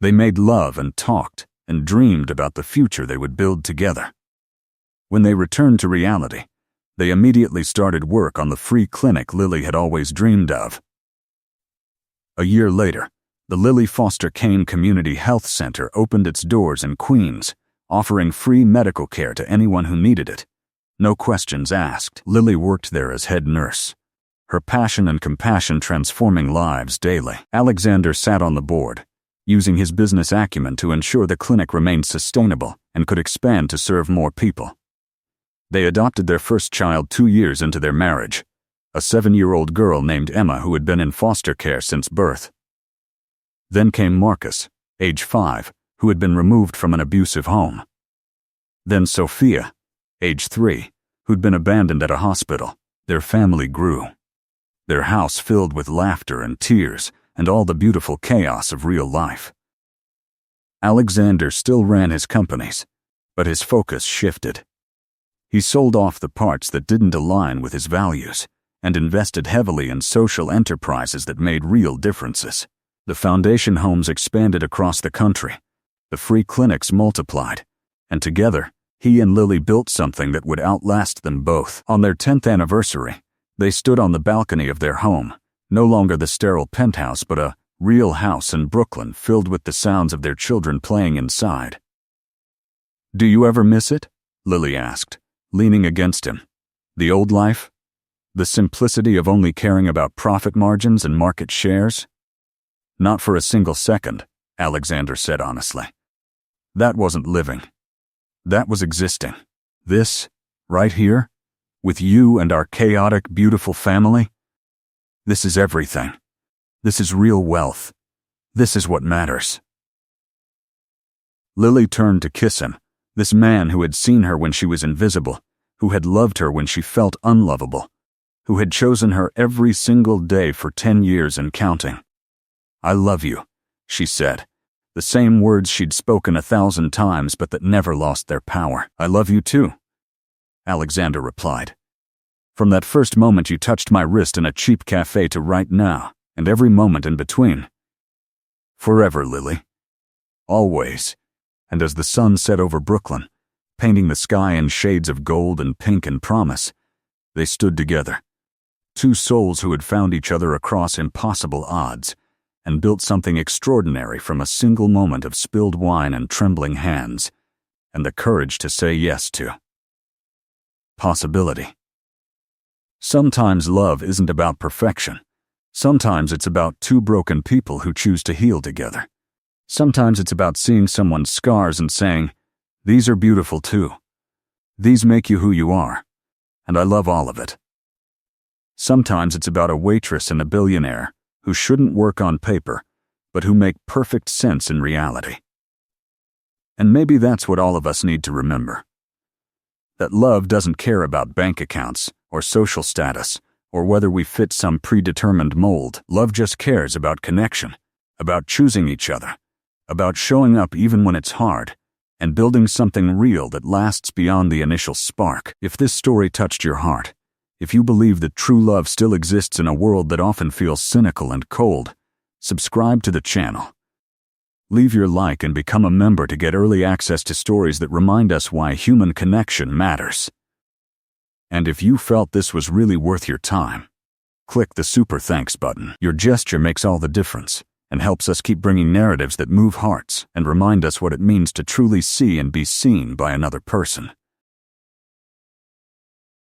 They made love and talked and dreamed about the future they would build together. When they returned to reality, they immediately started work on the free clinic Lily had always dreamed of. A year later, the Lily Foster Kane Community Health Center opened its doors in Queens, offering free medical care to anyone who needed it. No questions asked. Lily worked there as head nurse, her passion and compassion transforming lives daily. Alexander sat on the board, using his business acumen to ensure the clinic remained sustainable and could expand to serve more people. They adopted their first child 2 years into their marriage, a 7-year-old girl named Emma who had been in foster care since birth. Then came Marcus, age 5, who had been removed from an abusive home. Then Sophia, age 3, who'd been abandoned at a hospital. Their family grew. Their house filled with laughter and tears and all the beautiful chaos of real life. Alexander still ran his companies, but his focus shifted. He sold off the parts that didn't align with his values and invested heavily in social enterprises that made real differences. The foundation homes expanded across the country, the free clinics multiplied, and together, he and Lily built something that would outlast them both. On their 10th anniversary, they stood on the balcony of their home, no longer the sterile penthouse but a real house in Brooklyn filled with the sounds of their children playing inside. "Do you ever miss it?" Lily asked, leaning against him. "The old life? The simplicity of only caring about profit margins and market shares?" "Not for a single second," Alexander said honestly. "That wasn't living. That was existing. This, right here, with you and our chaotic, beautiful family, this is everything. This is real wealth. This is what matters." Lily turned to kiss him, this man who had seen her when she was invisible, who had loved her when she felt unlovable, who had chosen her every single day for 10 years and counting. "I love you," she said, the same words she'd spoken 1,000 times but that never lost their power. "I love you too," Alexander replied. "From that first moment you touched my wrist in a cheap cafe to right now, and every moment in between. Forever, Lily. Always." And as the sun set over Brooklyn, painting the sky in shades of gold and pink and promise, they stood together, two souls who had found each other across impossible odds, and built something extraordinary from a single moment of spilled wine and trembling hands, and the courage to say yes to possibility. Sometimes love isn't about perfection. Sometimes it's about two broken people who choose to heal together. Sometimes it's about seeing someone's scars and saying, "These are beautiful too. These make you who you are, and I love all of it." Sometimes it's about a waitress and a billionaire who shouldn't work on paper, but who make perfect sense in reality. And maybe that's what all of us need to remember. That love doesn't care about bank accounts or social status or whether we fit some predetermined mold. Love just cares about connection, about choosing each other, about showing up even when it's hard, and building something real that lasts beyond the initial spark. If this story touched your heart, if you believe that true love still exists in a world that often feels cynical and cold, subscribe to the channel. Leave your like and become a member to get early access to stories that remind us why human connection matters. And if you felt this was really worth your time, click the super thanks button. Your gesture makes all the difference and helps us keep bringing narratives that move hearts and remind us what it means to truly see and be seen by another person.